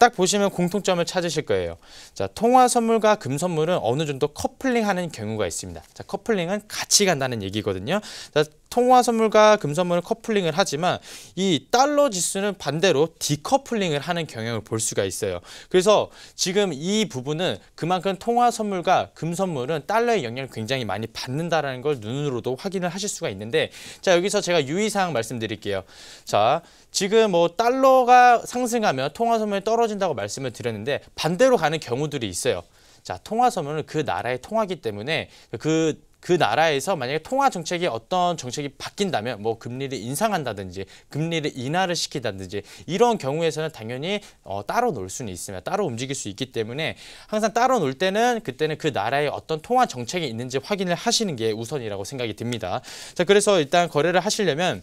딱 보시면 공통점을 찾으실 거예요. 자, 통화 선물과 금 선물은 어느 정도 커플링하는 경우가 있습니다. 자, 커플링은 같이 간다는 얘기거든요. 자, 통화 선물과 금 선물은 커플링을 하지만 이 달러 지수는 반대로 디커플링을 하는 경향을 볼 수가 있어요. 그래서 지금 이 부분은 그만큼 통화 선물과 금 선물은 달러의 영향을 굉장히 많이 받는다라는 걸 눈으로도 확인을 하실 수가 있는데 자, 여기서 제가 유의사항 말씀드릴게요. 자, 지금 뭐 달러가 상승하면 통화 선물이 떨어진다고 말씀을 드렸는데 반대로 가는 경우들이 있어요. 자, 통화 선물은 그 나라의 통화기 때문에 그 나라에서 만약에 통화 정책이 어떤 정책이 바뀐다면 뭐 금리를 인상한다든지 금리를 인하를 시키다든지 이런 경우에서는 당연히 따로 놀 수는 있습니다. 따로 움직일 수 있기 때문에 항상 따로 놀 때는 그때는 그 나라에 어떤 통화 정책이 있는지 확인을 하시는 게 우선이라고 생각이 듭니다. 자, 그래서 일단 거래를 하시려면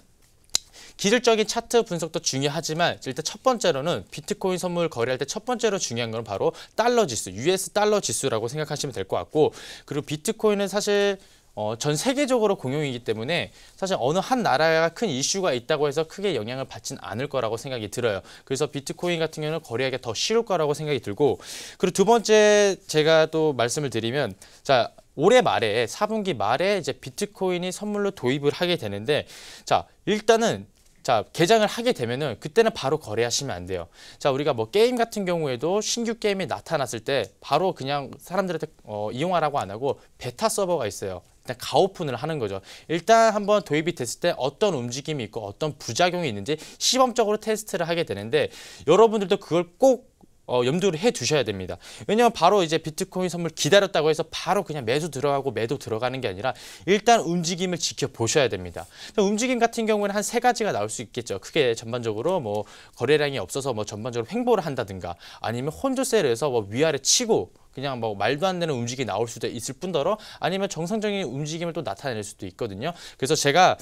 기술적인 차트 분석도 중요하지만 일단 첫 번째로는 비트코인 선물 거래할 때 첫 번째로 중요한 건 바로 달러 지수, US 달러 지수라고 생각하시면 될 것 같고 그리고 비트코인은 사실 전 세계적으로 공용이기 때문에 사실 어느 한 나라가 큰 이슈가 있다고 해서 크게 영향을 받진 않을 거라고 생각이 들어요. 그래서 비트코인 같은 경우는 거래하기가 더 쉬울 거라고 생각이 들고 그리고 두 번째 제가 또 말씀을 드리면 자, 올해 말에 4분기 말에 이제 비트코인이 선물로 도입을 하게 되는데 자, 일단은 자, 개장을 하게 되면은 그때는 바로 거래하시면 안 돼요. 자, 우리가 뭐 게임 같은 경우에도 신규 게임이 나타났을 때 바로 그냥 사람들한테 이용하라고 안 하고 베타 서버가 있어요. 일단 가오픈을 하는 거죠. 일단 한번 도입이 됐을 때 어떤 움직임이 있고 어떤 부작용이 있는지 시범적으로 테스트를 하게 되는데 여러분들도 그걸 꼭 염두를 해 두셔야 됩니다. 왜냐하면 바로 이제 비트코인 선물 기다렸다고 해서 바로 그냥 매수 들어가고 매도 들어가는 게 아니라 일단 움직임을 지켜보셔야 됩니다. 움직임 같은 경우에는 한 3가지가 나올 수 있겠죠. 크게 전반적으로 뭐 거래량이 없어서 뭐 전반적으로 횡보를 한다든가 아니면 혼조세를 해서 뭐 위아래 치고 그냥 뭐 말도 안 되는 움직임이 나올 수도 있을 뿐더러 아니면 정상적인 움직임을 또 나타낼 수도 있거든요. 그래서 제가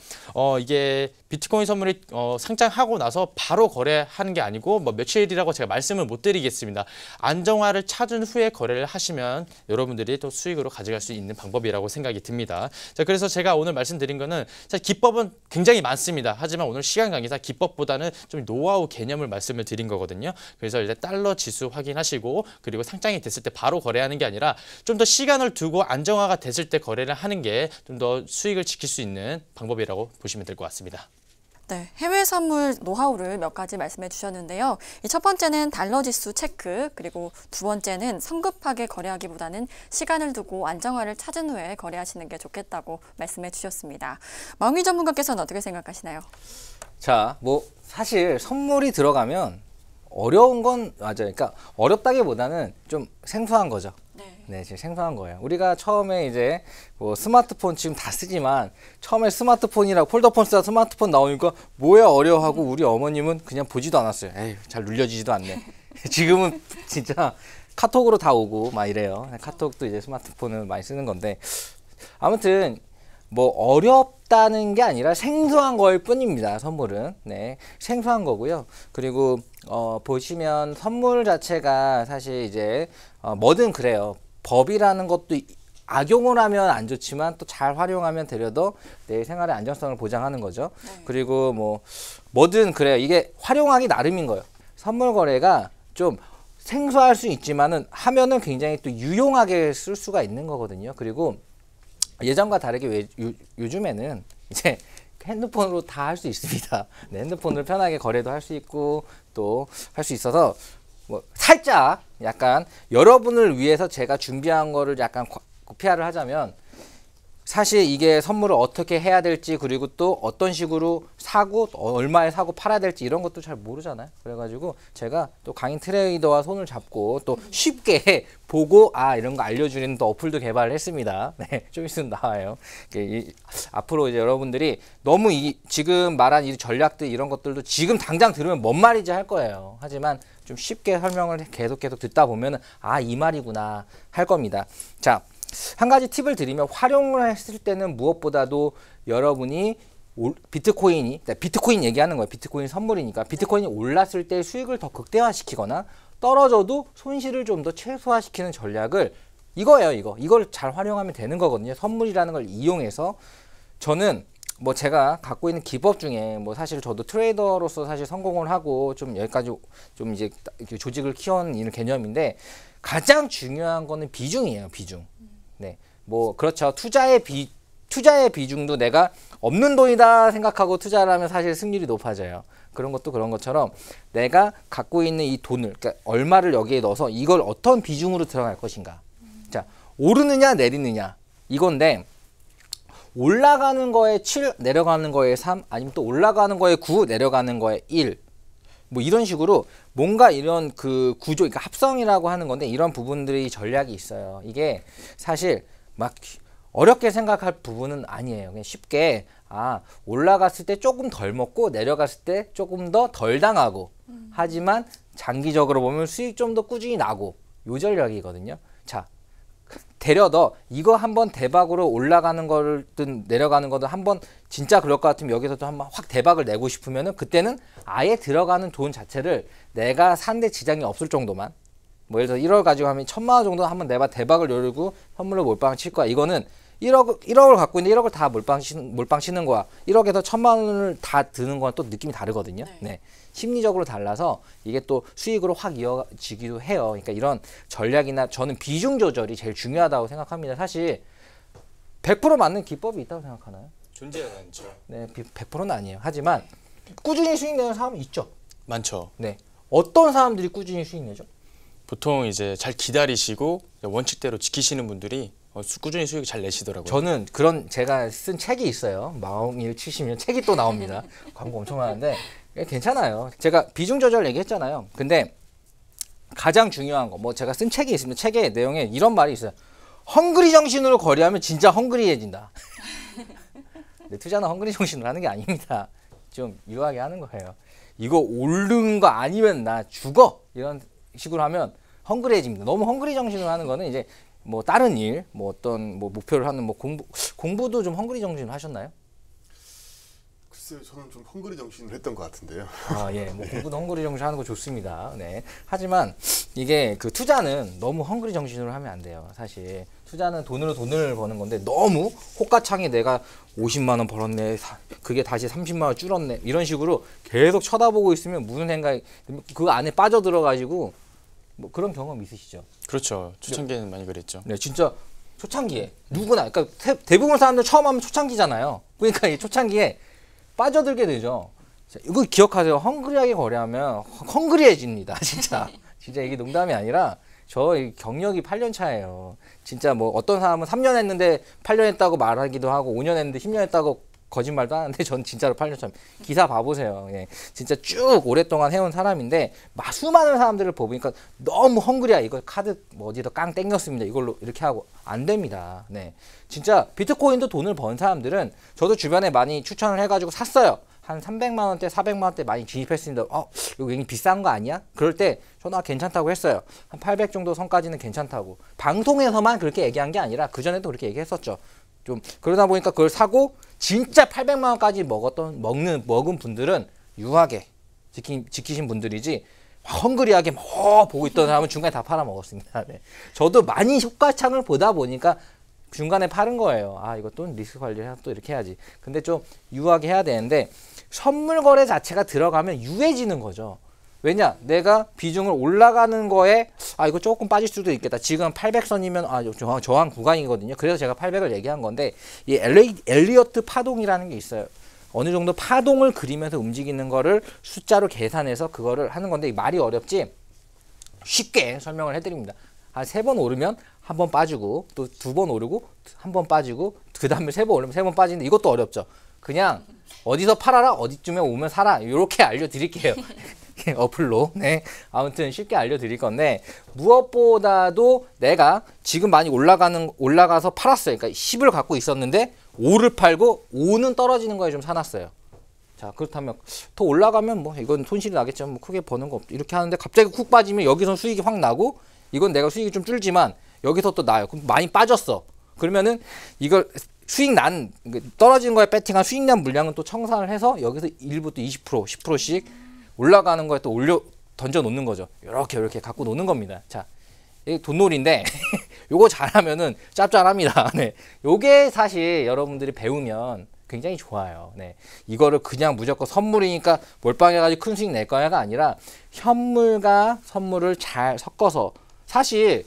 이게 비트코인 선물이 상장하고 나서 바로 거래하는 게 아니고 뭐 며칠이라고 제가 말씀을 못 드리겠습니다. 안정화를 찾은 후에 거래를 하시면 여러분들이 또 수익으로 가져갈 수 있는 방법이라고 생각이 듭니다. 자, 그래서 제가 오늘 말씀드린 거는 기법은 굉장히 많습니다. 하지만 오늘 시간 관계상 기법보다는 좀 노하우 개념을 말씀을 드린 거거든요. 그래서 일단 달러 지수 확인하시고 그리고 상장이 됐을 때 바로 거래하는 게 아니라 좀 더 시간을 두고 안정화가 됐을 때 거래를 하는 게 좀 더 수익을 지킬 수 있는 방법이라고 보시면 될 것 같습니다. 네, 해외 선물 노하우를 몇 가지 말씀해 주셨는데요. 이 첫 번째는 달러 지수 체크, 그리고 두 번째는 성급하게 거래하기보다는 시간을 두고 안정화를 찾은 후에 거래하시는 게 좋겠다고 말씀해 주셨습니다. 마홍희 전문가께서는 어떻게 생각하시나요? 자, 뭐 사실 선물이 들어가면 어려운 건 맞아요. 그러니까 어렵다기보다는 좀 생소한 거죠. 네, 지금 생소한 거예요. 우리가 처음에 이제 뭐 스마트폰 지금 다 쓰지만 처음에 스마트폰이라고 폴더폰 쓰다 스마트폰 나오니까 뭐야 어려워하고 우리 어머님은 그냥 보지도 않았어요. 에휴, 잘 눌려지지도 않네. 지금은 진짜 카톡으로 다 오고 막 이래요. 카톡도 이제 스마트폰을 많이 쓰는 건데 아무튼 뭐 어렵다는 게 아니라 생소한 거일 뿐입니다. 선물은. 네, 생소한 거고요. 그리고 보시면 선물 자체가 사실 이제 뭐든 그래요. 법이라는 것도 악용을 하면 안 좋지만 또 잘 활용하면 되려도 내 생활의 안정성을 보장하는 거죠. 그리고 뭐든 그래요. 이게 활용하기 나름인 거예요. 선물 거래가 좀 생소할 수 있지만은 하면은 굉장히 또 유용하게 쓸 수가 있는 거거든요. 그리고 예전과 다르게 요즘에는 이제 핸드폰으로 다 할 수 있습니다. 네, 핸드폰으로 편하게 거래도 할 수 있고 또 할 수 있어서 뭐 살짝 약간 여러분을 위해서 제가 준비한 거를 약간 PR을 하자면 사실 이게 선물을 어떻게 해야 될지 그리고 또 어떤 식으로 사고 얼마에 사고 팔아야 될지 이런 것도 잘 모르잖아요. 그래가지고 제가 또 강인 트레이더와 손을 잡고 또 쉽게 보고 이런 거 알려주는 또 어플도 개발을 했습니다. 네, 좀 있으면 나와요. 앞으로 이제 여러분들이 너무 지금 말한 이 전략들 이런 것들도 지금 당장 들으면 뭔 말이지 할 거예요. 하지만 좀 쉽게 설명을 계속 듣다 보면은 이 말이구나 할 겁니다. 자, 한 가지 팁을 드리면 활용을 했을 때는 무엇보다도 여러분이 비트코인 얘기하는 거예요. 비트코인 선물이니까 비트코인이 올랐을 때 수익을 더 극대화시키거나 떨어져도 손실을 좀 더 최소화시키는 전략을 이거예요. 이걸 잘 활용하면 되는 거거든요. 선물이라는 걸 이용해서 저는 뭐 제가 갖고 있는 기법 중에 뭐 사실 저도 트레이더로서 사실 성공을 하고 좀 여기까지 좀 이제 조직을 키워는 이런 개념인데 가장 중요한 거는 비중이에요. 비중. 네, 뭐 그렇죠. 투자의 비중도 내가 없는 돈이다 생각하고 투자를 하면 사실 승률이 높아져요. 그런 것도 그런 것처럼 내가 갖고 있는 이 돈을 그러니까 얼마를 여기에 넣어서 이걸 어떤 비중으로 들어갈 것인가. 자, 오르느냐 내리느냐 이건데 올라가는 거에 7, 내려가는 거에 3, 아니면 또 올라가는 거에 9, 내려가는 거에 1. 뭐 이런 식으로 뭔가 이런 그 구조, 그러니까 합성이라고 하는 건데 이런 부분들이 전략이 있어요. 이게 사실 막 어렵게 생각할 부분은 아니에요. 그냥 쉽게 올라갔을 때 조금 덜 먹고 내려갔을 때 조금 더 덜 당하고 하지만 장기적으로 보면 수익 좀 더 꾸준히 나고 요 전략이거든요. 자, 데려더 이거 한번 대박으로 올라가는 거든 내려가는 거든 한번 진짜 그럴 것 같으면 여기서도 한번 확 대박을 내고 싶으면은 그때는 아예 들어가는 돈 자체를 내가 산데 지장이 없을 정도만 뭐 예를 들어 1억 가지고 하면 1,000만 원 정도 한번 내가 대박을 노리고 선물로 몰빵 칠 거야. 이거는 1억을 갖고 있는데 1억을 다 몰빵 치는 거야. 1억에서 1,000만 원을 다 드는 건 또 느낌이 다르거든요. 네. 심리적으로 달라서 이게 또 수익으로 확 이어지기도 해요. 그러니까 이런 전략이나 저는 비중 조절이 제일 중요하다고 생각합니다. 사실 100% 맞는 기법이 있다고 생각하나요? 존재가 많죠. 네, 100%는 아니에요. 하지만 꾸준히 수익 내는 사람은 있죠. 많죠. 네. 어떤 사람들이 꾸준히 수익 내죠? 보통 이제 잘 기다리시고 원칙대로 지키시는 분들이 꾸준히 수익 잘 내시더라고요. 저는 그런 제가 쓴 책이 있어요. 마홍일 70년 책이 또 나옵니다. 광고 엄청 많은데 괜찮아요. 제가 비중 조절 얘기했잖아요. 근데 가장 중요한 거 뭐 제가 쓴 책이 있습니다. 책의 내용에 이런 말이 있어요. 헝그리 정신으로 거래하면 진짜 헝그리해진다. 근데 투자는 헝그리 정신으로 하는 게 아닙니다. 좀 유하게 하는 거예요. 이거 오른 거 아니면 나 죽어 이런 식으로 하면 헝그리해집니다. 너무 헝그리 정신으로 하는 거는 이제 뭐 다른 일, 뭐 어떤 뭐 목표를 하는 뭐 공부도 좀 헝그리 정신으로 하셨나요? 글쎄요, 저는 좀 헝그리 정신을 했던 것 같은데요. 아, 예, 뭐 공부도 헝그리 정신 하는 거 좋습니다. 네. 하지만 이게 그 투자는 너무 헝그리 정신으로 하면 안 돼요. 사실 투자는 돈으로 돈을 버는 건데 너무 호가창에 내가 50만 원 벌었네, 그게 다시 30만 원 줄었네 이런 식으로 계속 쳐다보고 있으면 무슨 생각이 그 안에 빠져 들어가지고 뭐 그런 경험 있으시죠? 그렇죠. 초창기에는 많이 그랬죠. 네, 진짜 초창기에 누구나, 그러니까 대부분 사람들 처음 하면 초창기잖아요. 그러니까 이 초창기에 빠져들게 되죠. 자, 이거 기억하세요. 헝그리하게 거래하면 헝그리해집니다. 진짜. 진짜 이게 농담이 아니라 저 경력이 8년 차예요. 진짜 뭐 어떤 사람은 3년 했는데 8년 했다고 말하기도 하고 5년 했는데 10년 했다고 거짓말도 하는데 전 진짜로 8년 차. 기사 봐보세요. 예. 진짜 쭉 오랫동안 해온 사람인데 수많은 사람들을 보니까 너무 헝그리야. 이거 카드 뭐 어디다 깡 땡겼습니다. 이걸로 이렇게 하고 안 됩니다. 네. 진짜 비트코인도 돈을 번 사람들은 저도 주변에 많이 추천을 해가지고 샀어요. 한 300만 원대, 400만 원대 많이 진입했습니다. 이거 굉장히 비싼 거 아니야? 그럴 때 저는 괜찮다고 했어요. 한 800 정도 선까지는 괜찮다고. 방송에서만 그렇게 얘기한 게 아니라 그전에도 그렇게 얘기했었죠. 좀 그러다 보니까 그걸 사고 진짜 800만 원까지 먹은 분들은 유하게 지키신 분들이지 헝그리하게 뭐 보고 있던 사람은 중간에 다 팔아먹었습니다. 네. 저도 많이 효과창을 보다 보니까 중간에 파는 거예요. 아, 이거 또 리스크 관리를 또 이렇게 해야지. 근데 좀 유하게 해야 되는데 선물 거래 자체가 들어가면 유해지는 거죠. 왜냐? 내가 비중을 올라가는 거에 이거 조금 빠질 수도 있겠다. 지금 800선이면 저항 구간이거든요. 그래서 제가 800을 얘기한 건데 이 엘리어트 파동이라는 게 있어요. 어느 정도 파동을 그리면서 움직이는 거를 숫자로 계산해서 그거를 하는 건데 말이 어렵지 쉽게 설명을 해드립니다. 한 3번 오르면 한 번 빠지고 또 2번 오르고 한 번 빠지고 그 다음에 3번 오르면 3번 빠지는데 이것도 어렵죠. 그냥 어디서 팔아라, 어디쯤에 오면 사라, 이렇게 알려드릴게요. 어플로. 네. 아무튼 쉽게 알려드릴 건데 무엇보다도 내가 지금 많이 올라가서 팔았어요. 그러니까 10을 갖고 있었는데 5를 팔고 5는 떨어지는 거에 좀 사놨어요. 자, 그렇다면 더 올라가면 뭐 이건 손실이 나겠지만 뭐 크게 버는 거 없죠. 이렇게 하는데 갑자기 쿡 빠지면 여기서 수익이 확 나고 이건 내가 수익이 좀 줄지만 여기서 또 나요. 그럼 많이 빠졌어. 그러면은 이걸 떨어진 거에 배팅한 수익 난 물량은 또 청산을 해서 여기서 1부터 20%, 10%씩 올라가는 거에 또 던져 놓는 거죠. 이렇게 갖고 노는 겁니다. 자, 이게 돈놀이인데 요거 잘하면은 짭짤합니다. 네. 요게 사실 여러분들이 배우면 굉장히 좋아요. 네. 이거를 그냥 무조건 선물이니까 몰빵해가지고 큰 수익 낼 거야가 아니라 현물과 선물을 잘 섞어서 사실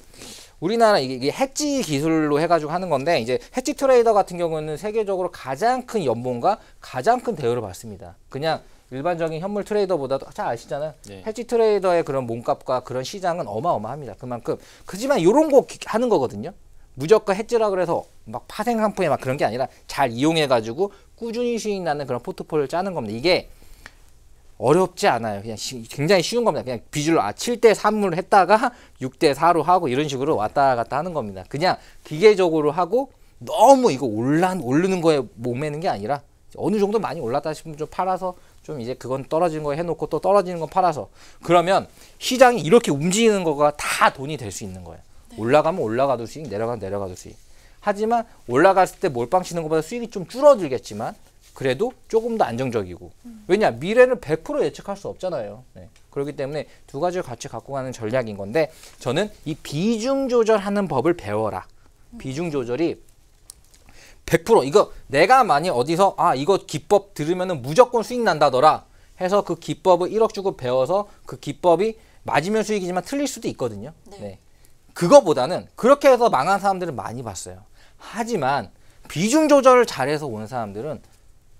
우리나라 이게 해지 기술로 해가지고 하는 건데 이제 해지 트레이더 같은 경우는 세계적으로 가장 큰 연봉과 가장 큰 대우를 받습니다. 그냥 일반적인 현물 트레이더보다도 잘 아시잖아요. 네. 해지 트레이더의 그런 몸값과 그런 시장은 어마어마합니다. 그만큼. 그지만 이런 거 하는 거거든요. 무조건 해지라 그래서 막 파생 상품에 막 그런 게 아니라 잘 이용해가지고 꾸준히 수익 나는 그런 포트폴리오를 짜는 겁니다. 이게 어렵지 않아요. 그냥 굉장히 쉬운 겁니다. 그냥 비율로 7대 3을 했다가 6대 4로 하고 이런 식으로 왔다 갔다 하는 겁니다. 그냥 기계적으로 하고 너무 이거 오르는 거에 목매는 게 아니라 어느 정도 많이 올랐다 싶으면 좀 팔아서 좀 이제 그건 떨어지는 거 해놓고 또 떨어지는 거 팔아서 그러면 시장이 이렇게 움직이는 거가 다 돈이 될 수 있는 거예요. 올라가면 올라가도 수익, 내려가면 내려가도 수익. 하지만 올라갔을 때 몰빵 치는 것보다 수익이 좀 줄어들겠지만 그래도 조금 더 안정적이고 왜냐 미래를 100% 예측할 수 없잖아요. 네. 그렇기 때문에 두 가지를 같이 갖고 가는 전략인 건데 저는 이 비중 조절하는 법을 배워라. 비중 조절이 100% 이거 내가 만약 어디서 이거 기법 들으면은 무조건 수익 난다더라 해서 그 기법을 1억 주고 배워서 그 기법이 맞으면 수익이지만 틀릴 수도 있거든요. 네. 네. 그거보다는 그렇게 해서 망한 사람들은 많이 봤어요. 하지만 비중 조절을 잘해서 온 사람들은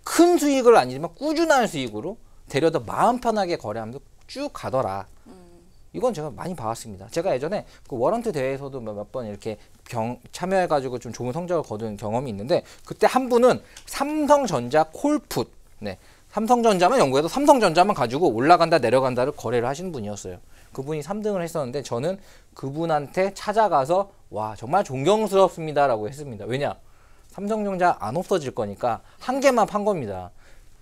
큰 수익을 아니지만 꾸준한 수익으로 데려다 마음 편하게 거래하면서 쭉 가더라. 이건 제가 많이 봐왔습니다. 제가 예전에 그 워런트 대회에서도 몇 번 이렇게 참여해가지고 좀 좋은 성적을 거둔 경험이 있는데 그때 한 분은 삼성전자 콜풋, 네, 삼성전자만 연구해서 삼성전자만 가지고 올라간다 내려간다를 거래를 하시는 분이었어요. 그분이 3등을 했었는데 저는 그분한테 찾아가서 와 정말 존경스럽습니다라고 했습니다. 왜냐? 삼성전자 안 없어질 거니까 한 개만 판 겁니다.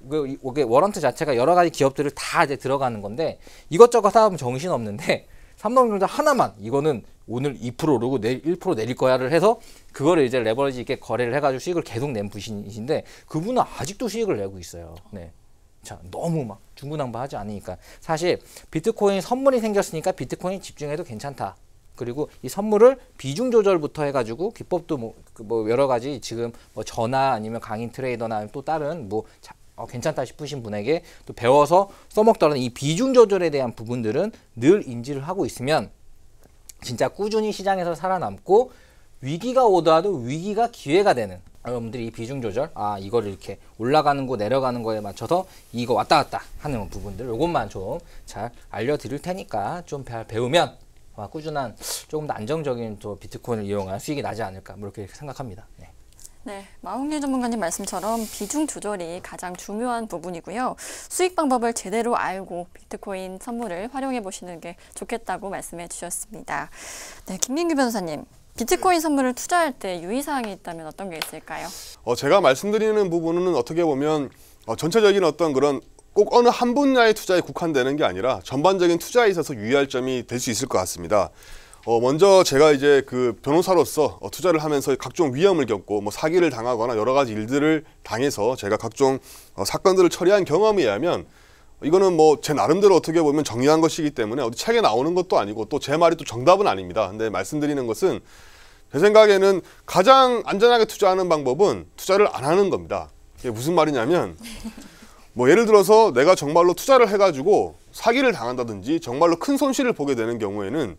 이게 워런트 자체가 여러 가지 기업들을 다 이제 들어가는 건데 이것저것 사면 정신 없는데 삼성전자 하나만 이거는 오늘 2% 오르고 내일 1% 내릴 거야를 해서 그거를 이제 레버리지 있게 거래를 해가지고 수익을 계속 낸 분이신데 그분은 아직도 수익을 내고 있어요. 네. 자, 너무 막 중구난방하지 않으니까 사실 비트코인 선물이 생겼으니까 비트코인 집중해도 괜찮다. 그리고 이 선물을 비중 조절부터 해가지고 기법도 뭐 여러 가지 지금 뭐 저나 아니면 강인 트레이더나 또 다른 뭐 괜찮다 싶으신 분에게 또 배워서 써먹더라도 이 비중 조절에 대한 부분들은 늘 인지를 하고 있으면 진짜 꾸준히 시장에서 살아남고 위기가 오더라도 위기가 기회가 되는 여러분들이 이 비중 조절 이거를 이렇게 올라가는 거 내려가는 거에 맞춰서 이거 왔다 갔다 하는 부분들 요것만 좀 잘 알려드릴 테니까 좀 배우면 꾸준한 조금 더 안정적인 또 비트코인을 이용한 수익이 나지 않을까 뭐 이렇게 생각합니다. 네. 네, 마홍일 전문가님 말씀처럼 비중 조절이 가장 중요한 부분이고요. 수익 방법을 제대로 알고 비트코인 선물을 활용해 보시는 게 좋겠다고 말씀해 주셨습니다. 네, 김민규 변호사님, 비트코인 선물을 투자할 때 유의사항이 있다면 어떤 게 있을까요? 제가 말씀드리는 부분은 어떻게 보면 전체적인 어떤 그런 꼭 어느 한 분야의 투자에 국한되는 게 아니라 전반적인 투자에 있어서 유의할 점이 될 수 있을 것 같습니다. 먼저 제가 이제 그 변호사로서 투자를 하면서 각종 위험을 겪고 뭐 사기를 당하거나 여러 가지 일들을 당해서 제가 각종 사건들을 처리한 경험에 의하면 이거는 뭐 제 나름대로 어떻게 보면 정리한 것이기 때문에 어디 책에 나오는 것도 아니고 또 제 말이 또 정답은 아닙니다. 근데 말씀드리는 것은 제 생각에는 가장 안전하게 투자하는 방법은 투자를 안 하는 겁니다. 이게 무슨 말이냐면 뭐 예를 들어서 내가 정말로 투자를 해가지고 사기를 당한다든지 정말로 큰 손실을 보게 되는 경우에는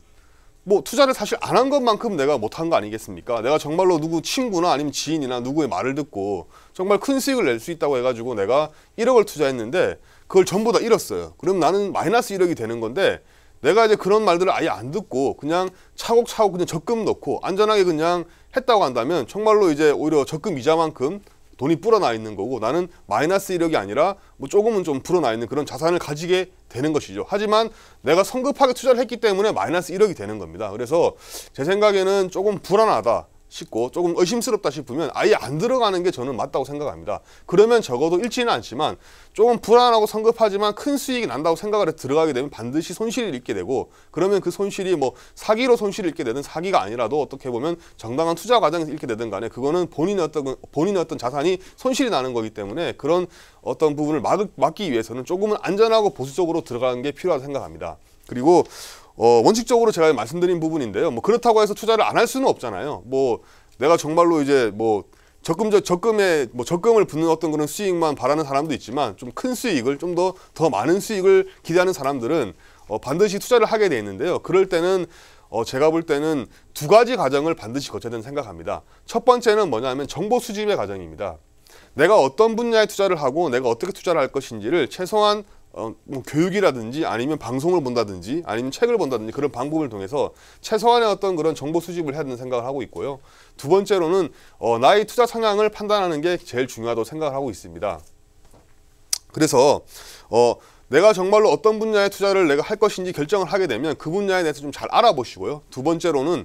뭐 투자를 사실 안 한 것만큼 내가 못한 거 아니겠습니까? 내가 정말로 누구 친구나 아니면 지인이나 누구의 말을 듣고 정말 큰 수익을 낼 수 있다고 해가지고 내가 1억을 투자했는데 그걸 전부 다 잃었어요. 그럼 나는 마이너스 1억이 되는 건데 내가 이제 그런 말들을 아예 안 듣고 그냥 차곡차곡 그냥 적금 넣고 안전하게 그냥 했다고 한다면 정말로 이제 오히려 적금 이자만큼 돈이 불어나 있는 거고 나는 마이너스 1억이 아니라 뭐 조금은 좀 불어나 있는 그런 자산을 가지게 되는 것이죠. 하지만 내가 성급하게 투자를 했기 때문에 마이너스 1억이 되는 겁니다. 그래서 제 생각에는 조금 불안하다 싶고 조금 의심스럽다 싶으면 아예 안 들어가는 게 저는 맞다고 생각합니다. 그러면 적어도 잃지는 않지만 조금 불안하고 성급하지만 큰 수익이 난다고 생각을 해서 들어가게 되면 반드시 손실을 입게 되고 그러면 그 손실이 뭐 사기로 손실을 입게 되든 사기가 아니라도 어떻게 보면 정당한 투자 과정에서 잃게 되든 간에 그거는 본인의 어떤 자산이 손실이 나는 거기 때문에 그런 어떤 부분을 막기 위해서는 조금은 안전하고 보수적으로 들어가는 게 필요하다고 생각합니다. 그리고 원칙적으로 제가 말씀드린 부분인데요. 뭐 그렇다고 해서 투자를 안 할 수는 없잖아요. 뭐 내가 정말로 이제 뭐 적금을 붓는 어떤 그런 수익만 바라는 사람도 있지만 좀 큰 수익을 좀 더 많은 수익을 기대하는 사람들은 반드시 투자를 하게 돼 있는데요. 그럴 때는 제가 볼 때는 두 가지 과정을 반드시 거쳐야 된다고 생각합니다. 첫 번째는 뭐냐면 정보 수집의 과정입니다. 내가 어떤 분야에 투자를 하고 내가 어떻게 투자를 할 것인지를 최소한 뭐 교육이라든지 아니면 방송을 본다든지 아니면 책을 본다든지 그런 방법을 통해서 최소한의 어떤 그런 정보 수집을 해야 된다는 생각을 하고 있고요. 두 번째로는 나의 투자 성향을 판단하는 게 제일 중요하다고 생각을 하고 있습니다. 그래서 내가 정말로 어떤 분야의 투자를 내가 할 것인지 결정을 하게 되면 그 분야에 대해서 좀 잘 알아보시고요. 두 번째로는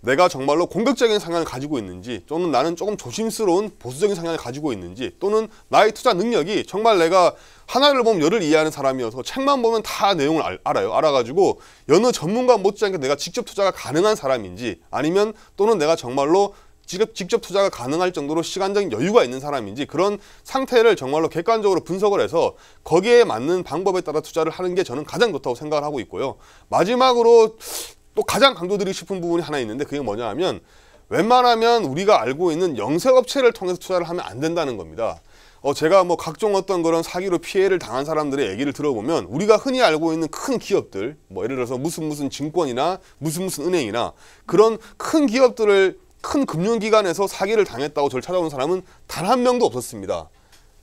내가 정말로 공격적인 성향을 가지고 있는지 또는 나는 조금 조심스러운 보수적인 성향을 가지고 있는지 또는 나의 투자 능력이 정말 내가 하나를 보면 열을 이해하는 사람이어서 책만 보면 다 내용을 알아가지고 여느 전문가 못지않게 내가 직접 투자가 가능한 사람인지 아니면 또는 내가 정말로 직접 투자가 가능할 정도로 시간적인 여유가 있는 사람인지 그런 상태를 정말로 객관적으로 분석을 해서 거기에 맞는 방법에 따라 투자를 하는 게 저는 가장 좋다고 생각을 하고 있고요. 마지막으로 또 가장 강조드리고 싶은 부분이 하나 있는데 그게 뭐냐 하면 웬만하면 우리가 알고 있는 영세업체를 통해서 투자를 하면 안 된다는 겁니다. 제가 뭐 각종 어떤 그런 사기로 피해를 당한 사람들의 얘기를 들어보면 우리가 흔히 알고 있는 큰 기업들 뭐 예를 들어서 무슨 증권이나 무슨 은행이나 그런 큰 기업들을 큰 금융기관에서 사기를 당했다고 저를 찾아오는 사람은 단 한 명도 없었습니다.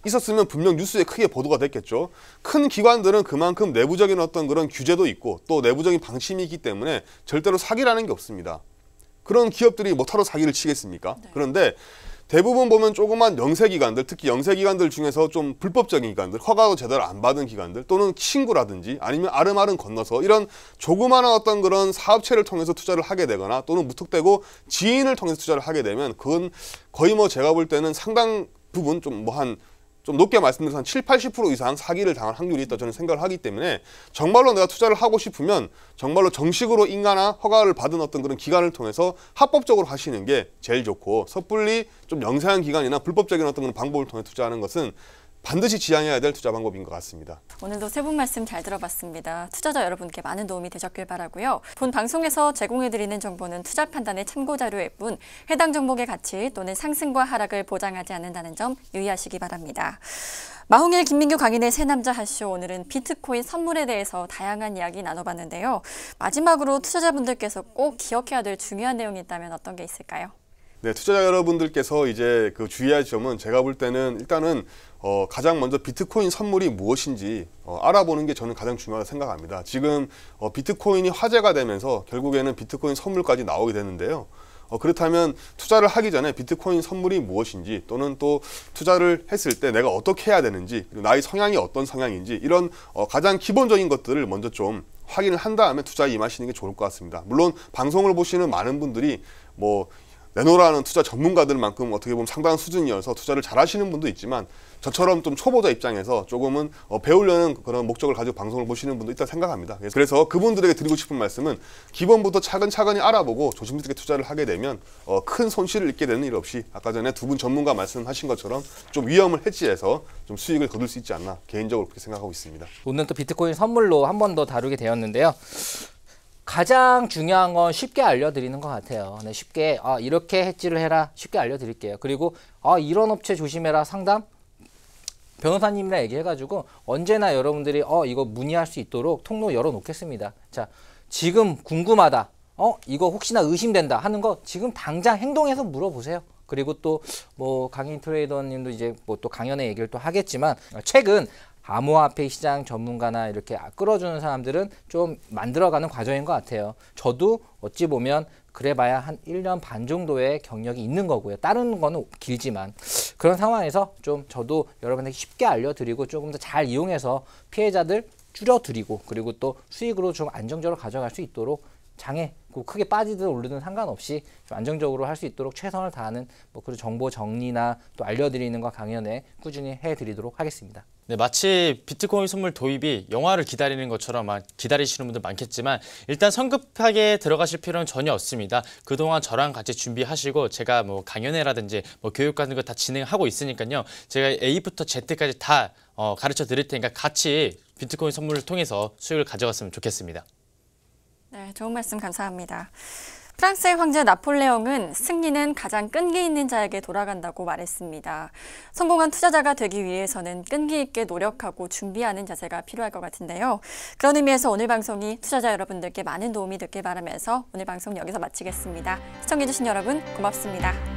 있었으면 분명 뉴스에 크게 보도가 됐겠죠. 큰 기관들은 그만큼 내부적인 어떤 그런 규제도 있고 또 내부적인 방침이 있기 때문에 절대로 사기라는 게 없습니다. 그런 기업들이 뭐하러 사기를 치겠습니까? 네. 그런데 대부분 보면 조그만 영세기관들, 특히 영세기관들 중에서 좀 불법적인 기관들, 허가도 제대로 안 받은 기관들 또는 친구라든지 아니면 아름아름 건너서 이런 조그마한 어떤 그런 사업체를 통해서 투자를 하게 되거나 또는 무턱대고 지인을 통해서 투자를 하게 되면 그건 거의 뭐 제가 볼 때는 상당 부분 좀 뭐 한 좀 높게 말씀드려서 한 70-80% 이상 사기를 당할 확률이 있다 저는 생각을 하기 때문에 정말로 내가 투자를 하고 싶으면 정말로 정식으로 인가나 허가를 받은 어떤 그런 기관을 통해서 합법적으로 하시는 게 제일 좋고, 섣불리 좀 영세한 기관이나 불법적인 어떤 그런 방법을 통해 투자하는 것은 반드시 지양해야 될 투자 방법인 것 같습니다. 오늘도 세 분 말씀 잘 들어봤습니다. 투자자 여러분께 많은 도움이 되셨길 바라고요. 본 방송에서 제공해드리는 정보는 투자 판단의 참고 자료일 뿐 해당 종목의 가치 또는 상승과 하락을 보장하지 않는다는 점 유의하시기 바랍니다. 마홍일, 김민규, 강인의 세 남자 핫쇼, 오늘은 비트코인 선물에 대해서 다양한 이야기 나눠봤는데요. 마지막으로 투자자분들께서 꼭 기억해야 될 중요한 내용이 있다면 어떤 게 있을까요? 네, 투자자 여러분들께서 이제 그 주의할 점은 제가 볼 때는 일단은 가장 먼저 비트코인 선물이 무엇인지 알아보는 게 저는 가장 중요하다고 생각합니다. 지금 비트코인이 화제가 되면서 결국에는 비트코인 선물까지 나오게 되는데요. 그렇다면 투자를 하기 전에 비트코인 선물이 무엇인지, 또는 또 투자를 했을 때 내가 어떻게 해야 되는지, 그리고 나의 성향이 어떤 성향인지, 이런 가장 기본적인 것들을 먼저 좀 확인을 한 다음에 투자에 임하시는 게 좋을 것 같습니다. 물론 방송을 보시는 많은 분들이 뭐 내노라는 투자 전문가들만큼 어떻게 보면 상당한 수준이어서 투자를 잘 하시는 분도 있지만, 저처럼 좀 초보자 입장에서 조금은 배우려는 그런 목적을 가지고 방송을 보시는 분도 있다 생각합니다. 그래서 그분들에게 드리고 싶은 말씀은 기본부터 차근차근히 알아보고 조심스럽게 투자를 하게 되면 큰 손실을 입게 되는 일 없이 아까 전에 두 분 전문가 말씀하신 것처럼 좀 위험을 해지해서 좀 수익을 거둘 수 있지 않나, 개인적으로 그렇게 생각하고 있습니다. 오늘 또 비트코인 선물로 한 번 더 다루게 되었는데요. 가장 중요한 건 쉽게 알려드리는 것 같아요. 네, 쉽게 이렇게 해지를 해라, 쉽게 알려드릴게요. 그리고 이런 업체 조심해라 상담 변호사님이랑 얘기해가지고 언제나 여러분들이 이거 문의할 수 있도록 통로 열어놓겠습니다. 자, 지금 궁금하다, 이거 혹시나 의심된다 하는 거 지금 당장 행동해서 물어보세요. 그리고 또 뭐 강인 트레이더님도 이제 뭐 또 강연의 얘기를 또 하겠지만, 최근 암호화폐 시장 전문가나 이렇게 끌어주는 사람들은 좀 만들어가는 과정인 것 같아요. 저도 어찌 보면 그래봐야 한 1년 반 정도의 경력이 있는 거고요. 다른 거는 길지만, 그런 상황에서 좀 저도 여러분에게 쉽게 알려드리고 조금 더 잘 이용해서 피해자들 줄여드리고, 그리고 또 수익으로 좀 안정적으로 가져갈 수 있도록 장에 크게 빠지든 오르든 상관없이 좀 안정적으로 할 수 있도록 최선을 다하는 뭐 그런 정보 정리나 또 알려드리는 거 강연에 꾸준히 해드리도록 하겠습니다. 네, 마치 비트코인 선물 도입이 영화를 기다리는 것처럼 기다리시는 분들 많겠지만, 일단 성급하게 들어가실 필요는 전혀 없습니다. 그동안 저랑 같이 준비하시고 제가 뭐 강연회라든지 뭐 교육 같은 거 다 진행하고 있으니까요. 제가 A부터 Z까지 다 가르쳐 드릴 테니까 같이 비트코인 선물을 통해서 수익을 가져갔으면 좋겠습니다. 네, 좋은 말씀 감사합니다. 프랑스의 황제 나폴레옹은 승리는 가장 끈기 있는 자에게 돌아간다고 말했습니다. 성공한 투자자가 되기 위해서는 끈기 있게 노력하고 준비하는 자세가 필요할 것 같은데요. 그런 의미에서 오늘 방송이 투자자 여러분들께 많은 도움이 됐길 바라면서 오늘 방송 여기서 마치겠습니다. 시청해주신 여러분 고맙습니다.